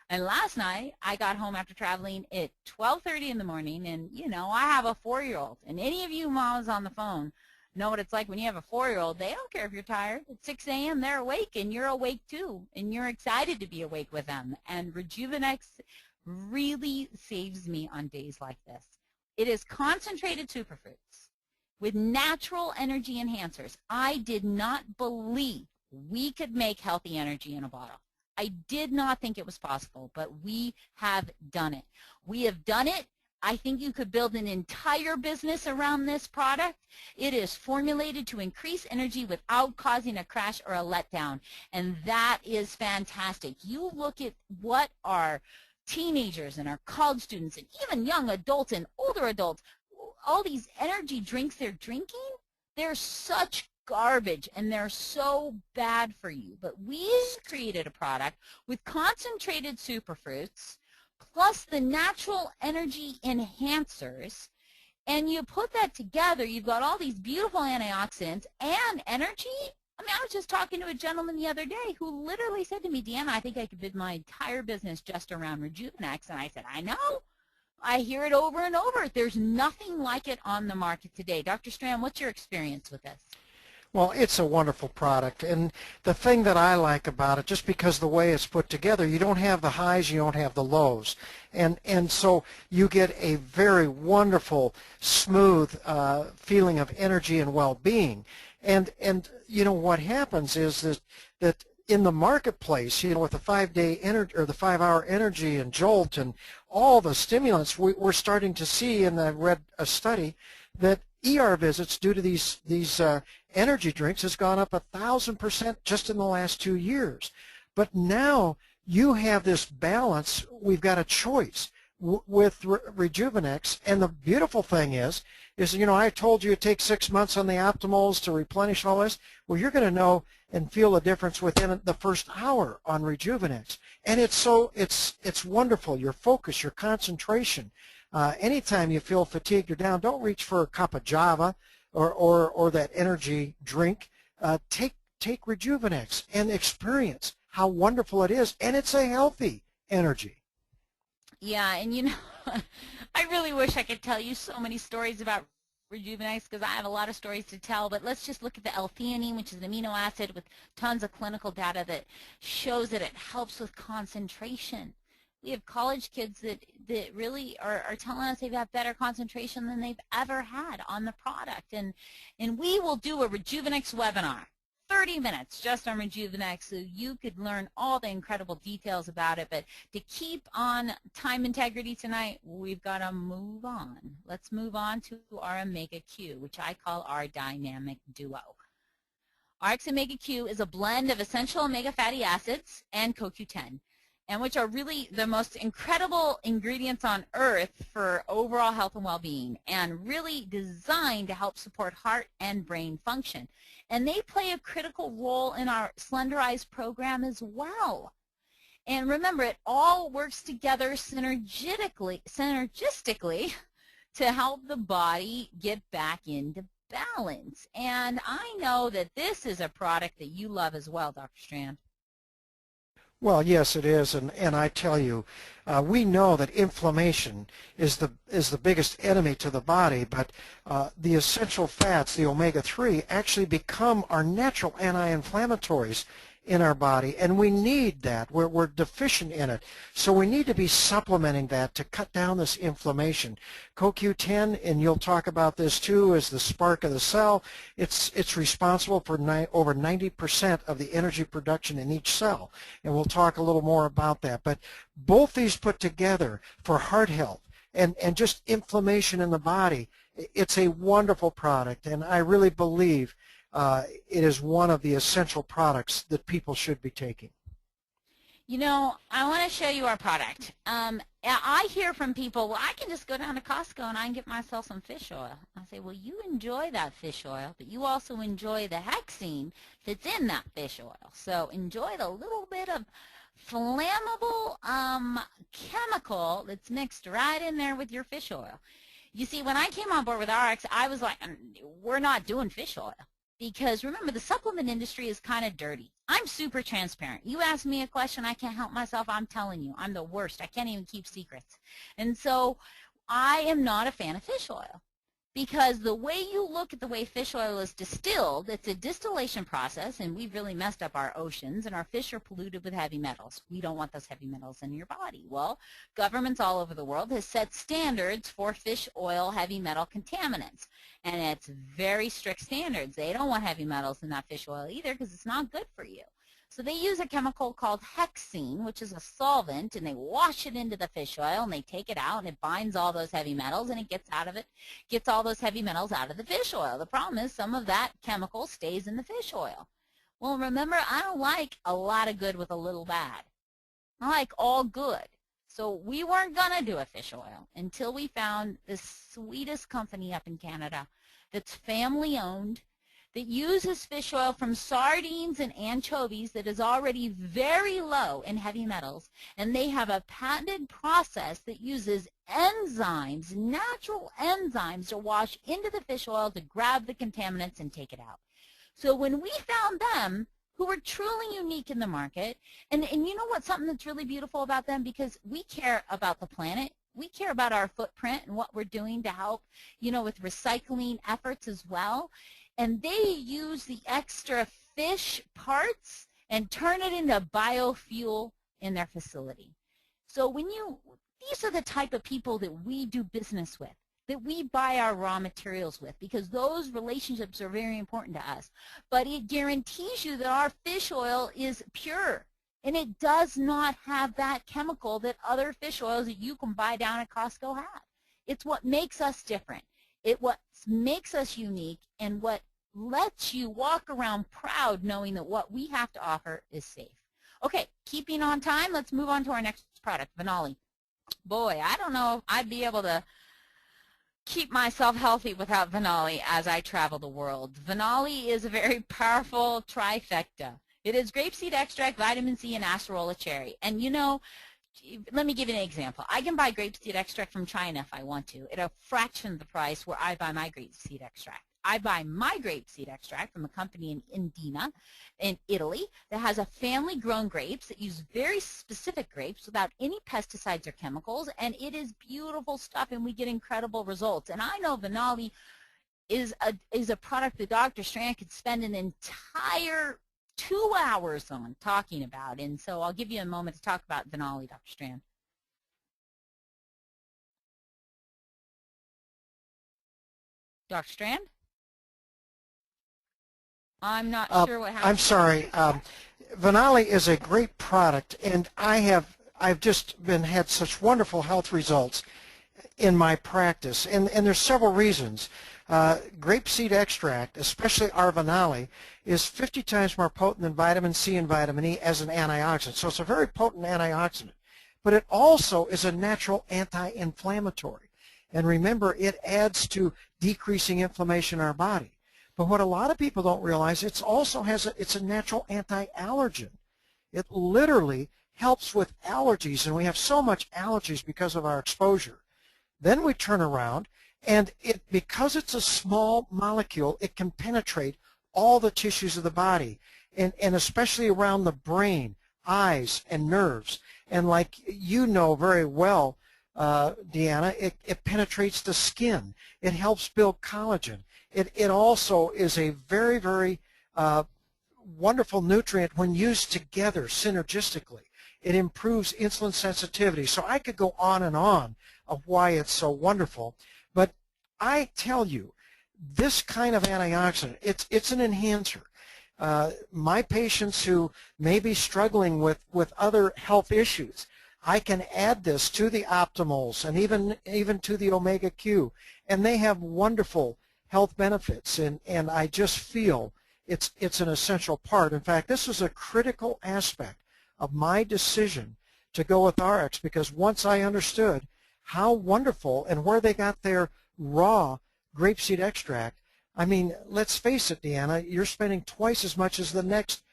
And last night, I got home after traveling at 12:30 in the morning, and, I have a 4-year-old. And any of you moms on the phone know what it's like when you have a 4-year-old. They don't care if you're tired. At 6 a.m., they're awake, and you're awake too, and you're excited to be awake with them. And Rejuvenex really saves me on days like this. It is concentrated superfruits with natural energy enhancers. I did not believe we could make healthy energy in a bottle. I did not think it was possible, but we have done it. We have done it. I think you could build an entire business around this product. It is formulated to increase energy without causing a crash or a letdown, and that is fantastic. You look at what our teenagers and our college students and even young adults and older adults, all these energy drinks they're drinking, they're such garbage, and they're so bad for you. But we created a product with concentrated superfruits plus the natural energy enhancers, and you put that together, you've got all these beautiful antioxidants and energy. I mean, I was just talking to a gentleman the other day who literally said to me, Deanna, I think I could build my entire business just around Rejuvenex. And I said, I know. I hear it over and over. There's nothing like it on the market today. Dr. Strand, what's your experience with this? Well, it's a wonderful product, and the thing that I like about it, just because the way it's put together, you don't have the highs, you don't have the lows, and so you get a very wonderful, smooth feeling of energy and well-being. And what happens is that in the marketplace, with the 5-day energy or the 5-hour energy and jolt and all the stimulants, we're starting to see, and I read a study that ER visits due to these energy drinks has gone up 1,000% just in the last 2 years. But now you have this balance. We've got a choice with Rejuvenex, and the beautiful thing is I told you it takes 6 months on the optimals to replenish all this. Well, you're going to know and feel the difference within the first hour on Rejuvenex, and it's wonderful. Your focus, your concentration. Anytime you feel fatigued or down, don't reach for a cup of Java or that energy drink. Take Rejuvenex and experience how wonderful it is, and it's a healthy energy. Yeah, and I really wish I could tell you so many stories about Rejuvenex, because I have a lot of stories to tell, but let's just look at the L-theanine, which is an amino acid with tons of clinical data that shows that it helps with concentration. We have college kids that really are telling us they've got better concentration than they've ever had on the product. And we will do a Rejuvenex webinar, 30 minutes just on Rejuvenex, so you could learn all the incredible details about it. But to keep on time integrity tonight, we've got to move on. Let's move on to our Omega Q, which I call our dynamic duo. Ariix Omega Q is a blend of essential omega fatty acids and CoQ10, and which are really the most incredible ingredients on earth for overall health and well-being, and really designed to help support heart and brain function. And they play a critical role in our Slenderize program as well. And remember, it all works together synergistically to help the body get back into balance. And I know that this is a product that you love as well, Dr. Strand. Well, yes, it is, and I tell you, we know that inflammation is the biggest enemy to the body, but the essential fats, the omega-3, actually become our natural anti-inflammatories in our body, and we need that. We're deficient in it. So we need to be supplementing that to cut down this inflammation. CoQ10, and you'll talk about this too, is the spark of the cell. It's responsible for over 90% of the energy production in each cell, and we'll talk a little more about that. But both these put together for heart health and just inflammation in the body, it's a wonderful product, and I really believe it is one of the essential products that people should be taking. You know, I want to show you our product. I hear from people, well, I can just go down to Costco and I can get myself some fish oil. I say, well, you enjoy that fish oil, but you also enjoy the hexene that's in that fish oil. So enjoy the little bit of flammable chemical that's mixed right in there with your fish oil. You see, when I came on board with Ariix, I was like, we're not doing fish oil. Because remember, the supplement industry is kind of dirty. I'm super transparent. You ask me a question, I can't help myself, I'm telling you. I'm the worst. I can't even keep secrets. And so I am not a fan of fish oil. Because the way you look at the way fish oil is distilled, it's a distillation process, and we've really messed up our oceans, and our fish are polluted with heavy metals. We don't want those heavy metals in your body. Well, governments all over the world have set standards for fish oil heavy metal contaminants, and it's very strict standards. They don't want heavy metals in that fish oil either because it's not good for you. So they use a chemical called hexene, which is a solvent, and they wash it into the fish oil, and they take it out, and it binds all those heavy metals, and it gets all those heavy metals out of the fish oil. The problem is some of that chemical stays in the fish oil. Well, remember, I don't like a lot of good with a little bad. I like all good. So we weren't going to do a fish oil until we found the sweetest company up in Canada that's family-owned, that uses fish oil from sardines and anchovies that is already very low in heavy metals, and they have a patented process that uses enzymes, natural enzymes, to wash into the fish oil to grab the contaminants and take it out. So when we found them, who were truly unique in the market, and you know what, something that's really beautiful about them, because we care about the planet, we care about our footprint and what we're doing to help, you know, with recycling efforts as well. And they use the extra fish parts and turn it into biofuel in their facility. So these are the type of people that we do business with, that we buy our raw materials with, because those relationships are very important to us. But it guarantees you that our fish oil is pure, and it does not have that chemical that other fish oils that you can buy down at Costco have. It's what makes us different. What makes us unique, and what lets you walk around proud knowing that what we have to offer is safe. Okay, keeping on time, let's move on to our next product, Venali. Boy, I don't know if I'd be able to keep myself healthy without Venali as I travel the world. Venali is a very powerful trifecta. It is grapeseed extract, vitamin C, and acerola cherry. And you know, let me give you an example. I can buy grapeseed extract from China if I want to at a fraction of the price where I buy my grapeseed extract. I buy my grapeseed extract from a company in Deanna in Italy that has a family-grown grapes that use very specific grapes without any pesticides or chemicals, and it is beautiful stuff, and we get incredible results. And I know Venali is a product that Dr. Strand could spend an entire 2 hours on talking about, and so I'll give you a moment to talk about Venali, Dr. Strand. Dr. Strand? I'm not sure what happened. I'm sorry. Venali is a great product, and I've just had such wonderful health results in my practice, and there's several reasons. Grapeseed extract, especially our Venali, is 50 times more potent than vitamin C and vitamin E as an antioxidant. So it's a very potent antioxidant. But it also is a natural anti-inflammatory. And remember, it adds to decreasing inflammation in our body. But what a lot of people don't realize, it's a natural anti-allergen. It literally helps with allergies, and we have so much allergies because of our exposure. Then we turn around, and because it's a small molecule, it can penetrate all the tissues of the body, and especially around the brain, eyes, and nerves. And like you know very well, Deanna, it penetrates the skin. It helps build collagen. It also is a very, very wonderful nutrient when used together synergistically. It improves insulin sensitivity. So I could go on and on of why it's so wonderful. But I tell you, this kind of antioxidant, it's an enhancer. My patients who may be struggling with other health issues, I can add this to the optimals and even to the omega Q, and they have wonderful health benefits, and I just feel it's an essential part. In fact, this was a critical aspect of my decision to go with Ariix, because once I understood how wonderful and where they got their raw grapeseed extract, I mean, let's face it, Deanna, you're spending twice as much as the next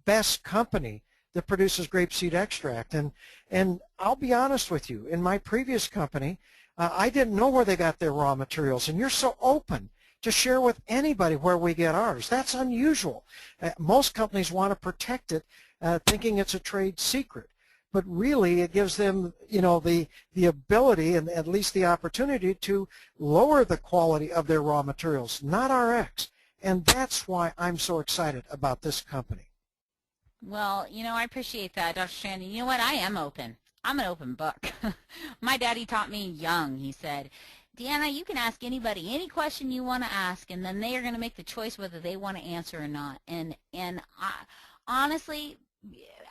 best company that produces grapeseed extract. And I'll be honest with you, in my previous company, I didn't know where they got their raw materials, and you're so open to share with anybody where we get ours. That's unusual. Most companies want to protect it, thinking it's a trade secret. But really, it gives them, you know, the ability and at least the opportunity to lower the quality of their raw materials, not Ariix. And that's why I'm so excited about this company. Well, you know, I appreciate that, Dr. Strand. You know what? I am open. I'm an open book. My daddy taught me young. He said, Deanna, you can ask anybody any question you want to ask, and then they are going to make the choice whether they want to answer or not. And honestly,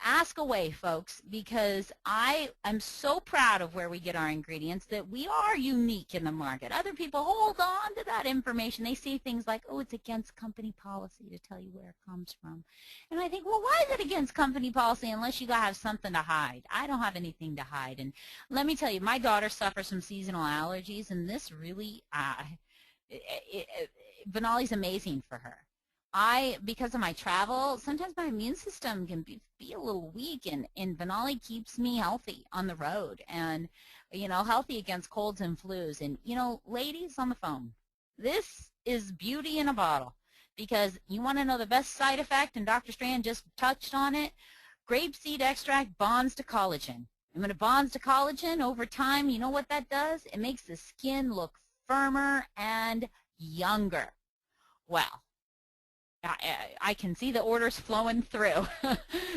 ask away, folks, because I am so proud of where we get our ingredients, that we are unique in the market. Other people hold on to that information. They see things like, oh, it's against company policy to tell you where it comes from. And I think, well, why is it against company policy unless you have something to hide? I don't have anything to hide. And let me tell you, my daughter suffers from seasonal allergies, and this really, Benali's amazing for her. Because of my travel, sometimes my immune system can be a little weak, and Benali keeps me healthy on the road, and, you know, healthy against colds and flus. And, you know, ladies on the phone, this is beauty in a bottle, because you want to know the best side effect, and Dr. Strand just touched on it. Grapeseed extract bonds to collagen. And when it bonds to collagen over time, you know what that does? It makes the skin look firmer and younger. Well, I can see the orders flowing through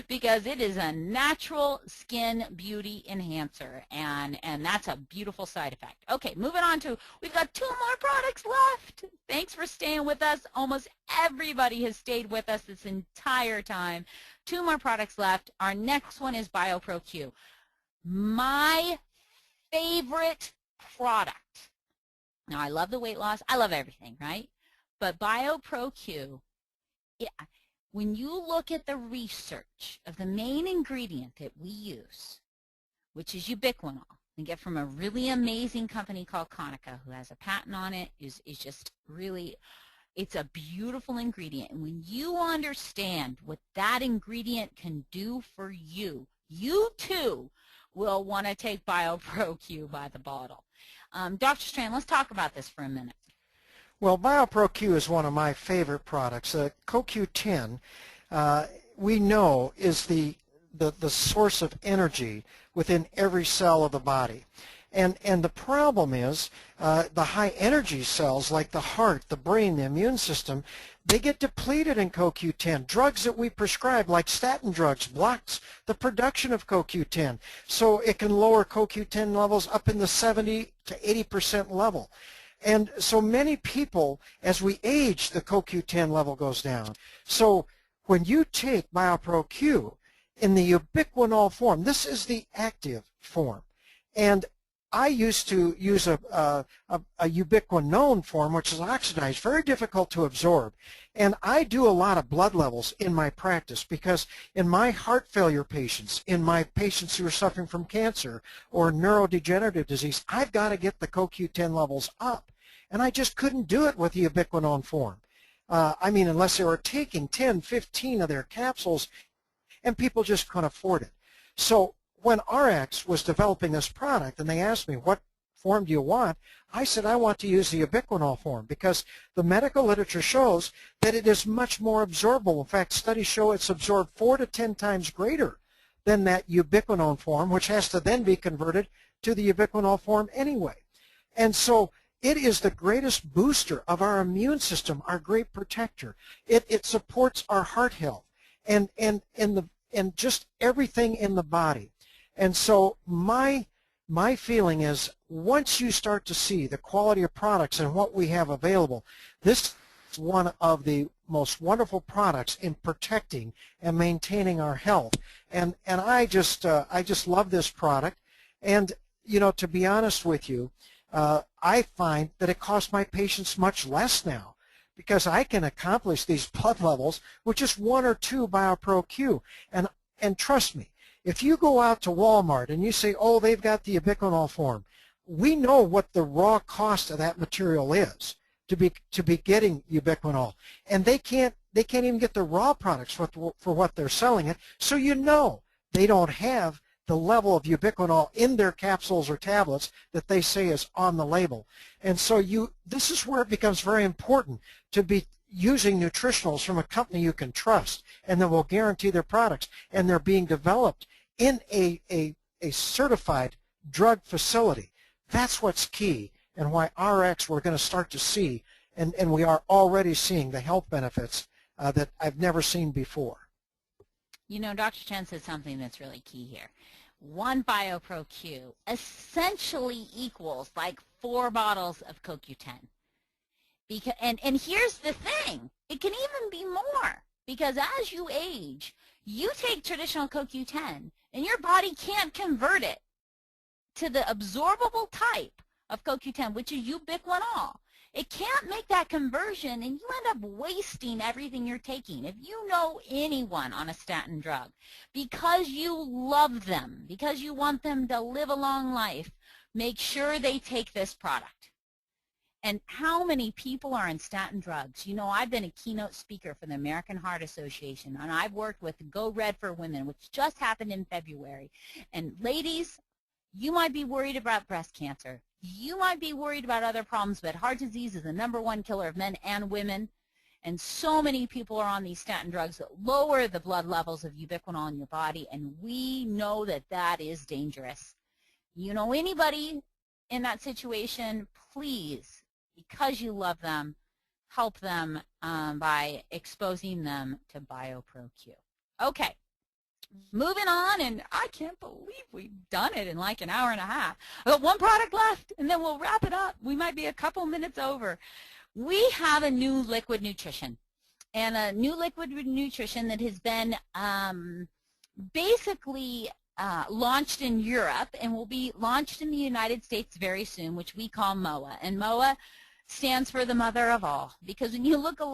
because it is a natural skin beauty enhancer, and that's a beautiful side effect. Okay, moving on to, we've got 2 more products left. Thanks for staying with us. Almost everybody has stayed with us this entire time. 2 more products left. Our next one is BioPro-Q. My favorite product. Now, I love the weight loss. I love everything, right? But BioPro-Q, yeah, when you look at the research of the main ingredient that we use, which is ubiquinol, and get from a really amazing company called Konica, who has a patent on it, is just really, it's a beautiful ingredient. And when you understand what that ingredient can do for you, you too will want to take BioPro-Q by the bottle. Dr. Strand, let's talk about this for a minute. Well, BioPro-Q is one of my favorite products. CoQ10, we know, is the source of energy within every cell of the body. And the problem is the high energy cells like the heart, the brain, the immune system, they get depleted in CoQ10. Drugs that we prescribe, like statin drugs, blocks the production of CoQ10. So it can lower CoQ10 levels up in the 70 to 80% level. And so many people, as we age, the CoQ10 level goes down. So when you take BioPro-Q in the ubiquinol form, this is the active form. And I used to use a ubiquinone form, which is oxidized, very difficult to absorb. And I do a lot of blood levels in my practice, because in my heart failure patients, in my patients who are suffering from cancer or neurodegenerative disease, I've got to get the CoQ10 levels up. And I just couldn't do it with the ubiquinone form. I mean, unless they were taking 10, 15 of their capsules, and people just couldn't afford it. So when Ariix was developing this product, and they asked me, what form do you want? I said, I want to use the ubiquinol form, because the medical literature shows that it is much more absorbable. In fact, studies show it's absorbed 4 to 10 times greater than that ubiquinone form, which has to then be converted to the ubiquinol form anyway. And so it is the greatest booster of our immune system, our great protector. It supports our heart health. and just everything in the body. And so my feeling is once you start to see the quality of products and what we have available, this is one of the most wonderful products in protecting and maintaining our health. And I just love this product. And you know, to be honest with you, I find that it costs my patients much less now, because I can accomplish these blood levels with just 1 or 2 BioPro-Q. And trust me, if you go out to Walmart and you say, oh, they've got the ubiquinol form, we know what the raw cost of that material is to be getting ubiquinol, and they can't even get the raw products for what they're selling it. So you know they don't have the level of ubiquinol in their capsules or tablets that they say is on the label. And so this is where it becomes very important to be using nutritionals from a company you can trust and that will guarantee their products, and they're being developed in a certified drug facility. That's what's key, and why Ariix we're going to start to see, and we are already seeing the health benefits that I've never seen before. You know, Dr. Chen said something that's really key here. 1 BioPro-Q essentially equals like 4 bottles of CoQ10. And here's the thing, it can even be more, because as you age, you take traditional CoQ10 and your body can't convert it to the absorbable type of CoQ10, which is ubiquinol. It can't make that conversion, and you end up wasting everything you're taking. If you know anyone on a statin drug, because you love them, because you want them to live a long life, make sure they take this product. And how many people are on statin drugs? You know, I've been a keynote speaker for the American Heart Association, and I've worked with Go Red for Women, which just happened in February. And ladies, you might be worried about breast cancer. You might be worried about other problems, but heart disease is the #1 killer of men and women. And so many people are on these statin drugs that lower the blood levels of ubiquinol in your body, and we know that that is dangerous. You know anybody in that situation, please, because you love them, help them by exposing them to BioPro-Q. Okay. Moving on, and I can't believe we've done it in like an hour and a half. I've got 1 product left, and then we'll wrap it up. We might be a couple minutes over. We have a new liquid nutrition, and a new liquid nutrition that has been basically launched in Europe and will be launched in the United States very soon, which we call MOA. And MOA stands for the mother of all, because when you look at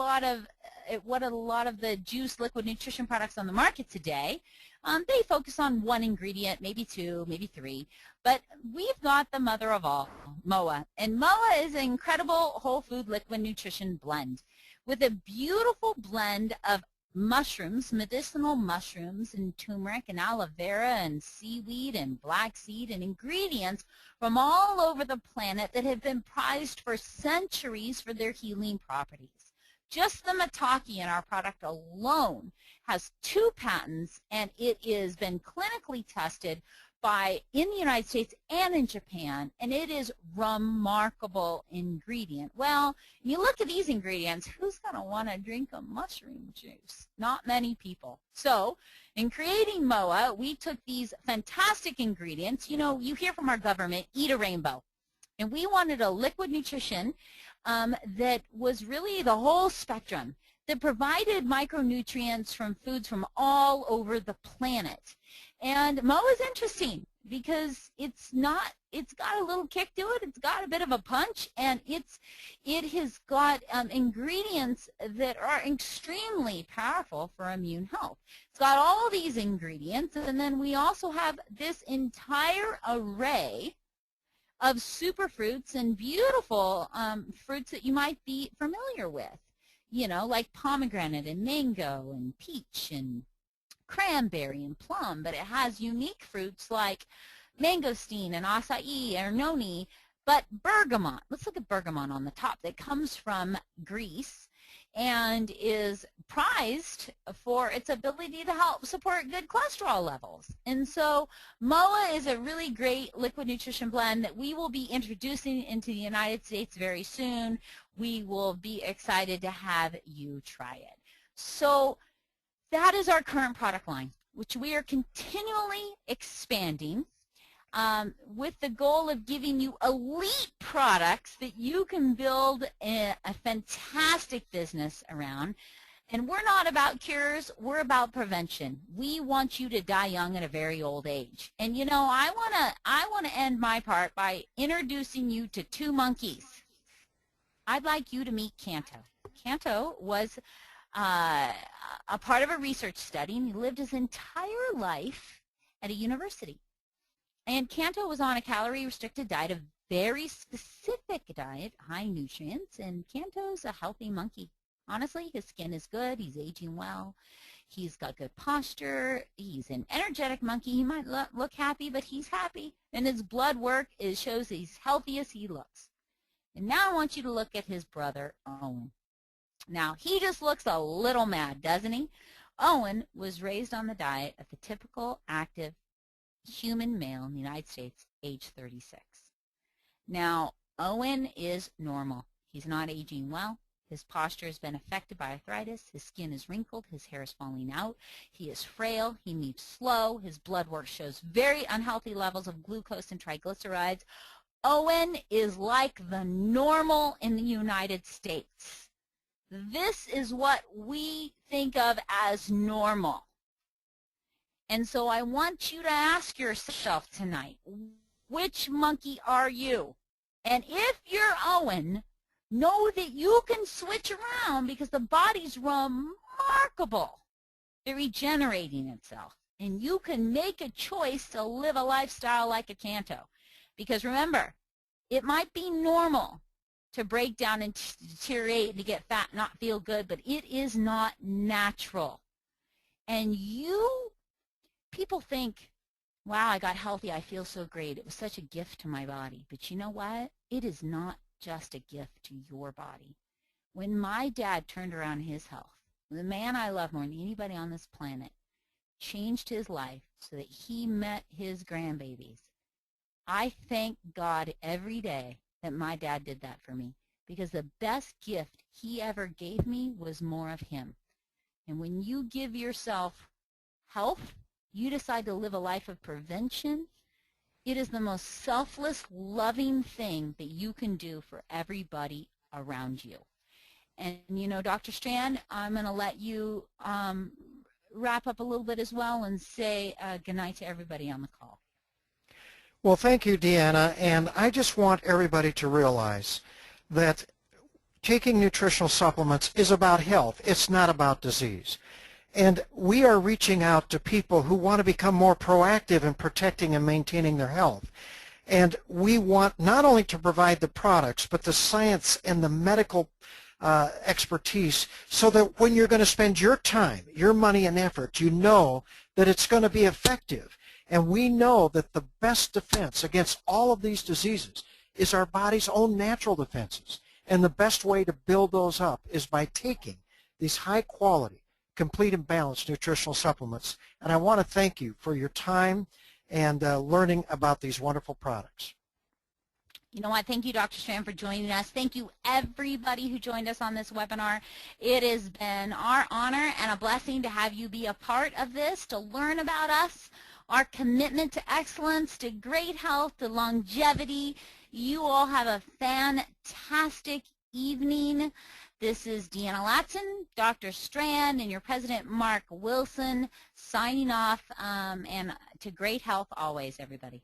what a lot of the juice liquid nutrition products on the market today, they focus on 1 ingredient, maybe 2, maybe 3, but we've got the mother of all, MOA. And MOA is an incredible whole food liquid nutrition blend with a beautiful blend of mushrooms, medicinal mushrooms, and turmeric and aloe vera and seaweed and black seed, and ingredients from all over the planet that have been prized for centuries for their healing properties. Just the maitake in our product alone has 2 patents, and it has been clinically tested in the United States and in Japan, and it is remarkable ingredient. Well, you look at these ingredients, who's going to want to drink a mushroom juice? Not many people. So in creating MOA, we took these fantastic ingredients. You know, you hear from our government, eat a rainbow. And we wanted a liquid nutrition that was really the whole spectrum, that provided micronutrients from foods from all over the planet. And MOA is interesting because it's got a little kick to it, it's got a bit of a punch, and it has got ingredients that are extremely powerful for immune health. It's got all these ingredients, and then we also have this entire array of superfruits and beautiful fruits that you might be familiar with, you know, like pomegranate and mango and peach and cranberry and plum, but it has unique fruits like mangosteen and acai or noni, but bergamot. Let's look at bergamot on the top. That comes from Greece and is prized for its ability to help support good cholesterol levels. And so MOA is a really great liquid nutrition blend that we will be introducing into the United States very soon. We will be excited to have you try it. So That is our current product line, which we are continually expanding with the goal of giving you elite products that you can build a fantastic business around. And we're not about cures, we're about prevention. We want you to die young at a very old age. And you know, I want to end my part by introducing you to two monkeys. I'd like you to meet Canto. Canto was a part of a research study, and he lived his entire life at a university. And Canto was on a calorie-restricted diet, a very specific diet, high nutrients, and Canto's a healthy monkey. Honestly, his skin is good, he's aging well, he's got good posture, he's an energetic monkey. He might look happy, but he's happy, and his blood work shows he's healthy as he looks. And now I want you to look at his brother, Owen. Now, he just looks a little mad, doesn't he? Owen was raised on the diet of the typical active human male in the United States, age 36. Now, Owen is normal. He's not aging well. His posture has been affected by arthritis. His skin is wrinkled. His hair is falling out. He is frail. He moves slow. His blood work shows very unhealthy levels of glucose and triglycerides. Owen is like the normal in the United States. This is what we think of as normal. And so I want you to ask yourself tonight, which monkey are you? And if you're Owen, know that you can switch around because the body's remarkable. They're regenerating itself. And you can make a choice to live a lifestyle like a Canto. Because remember, it might be normal to break down and deteriorate and to get fat and not feel good, but it is not natural. And people think, wow, I got healthy, I feel so great. It was such a gift to my body. But you know what? It is not just a gift to your body. When my dad turned around his health, the man I love more than anybody on this planet, changed his life so that he met his grandbabies. I thank God every day that my dad did that for me, because the best gift he ever gave me was more of him. And when you give yourself health, you decide to live a life of prevention, it is the most selfless, loving thing that you can do for everybody around you. And, you know, Dr. Strand, I'm going to let you wrap up a little bit as well and say goodnight to everybody on the call. Well, thank you, Deanna. And I just want everybody to realize that taking nutritional supplements is about health. It's not about disease. And we are reaching out to people who want to become more proactive in protecting and maintaining their health. And we want not only to provide the products, but the science and the medical expertise so that when you're going to spend your time, your money and effort, you know that it's going to be effective. And we know that the best defense against all of these diseases is our body's own natural defenses. And the best way to build those up is by taking these high-quality, complete and balanced nutritional supplements. And I want to thank you for your time and learning about these wonderful products. You know what? Thank you, Dr. Strand, for joining us. Thank you, everybody who joined us on this webinar. It has been our honor and a blessing to have you be a part of this, to learn about us, our commitment to excellence, to great health, to longevity. You all have a fantastic evening. This is Deanna Latson, Dr. Strand, and your president, Mark Wilson, signing off, and to great health always, everybody.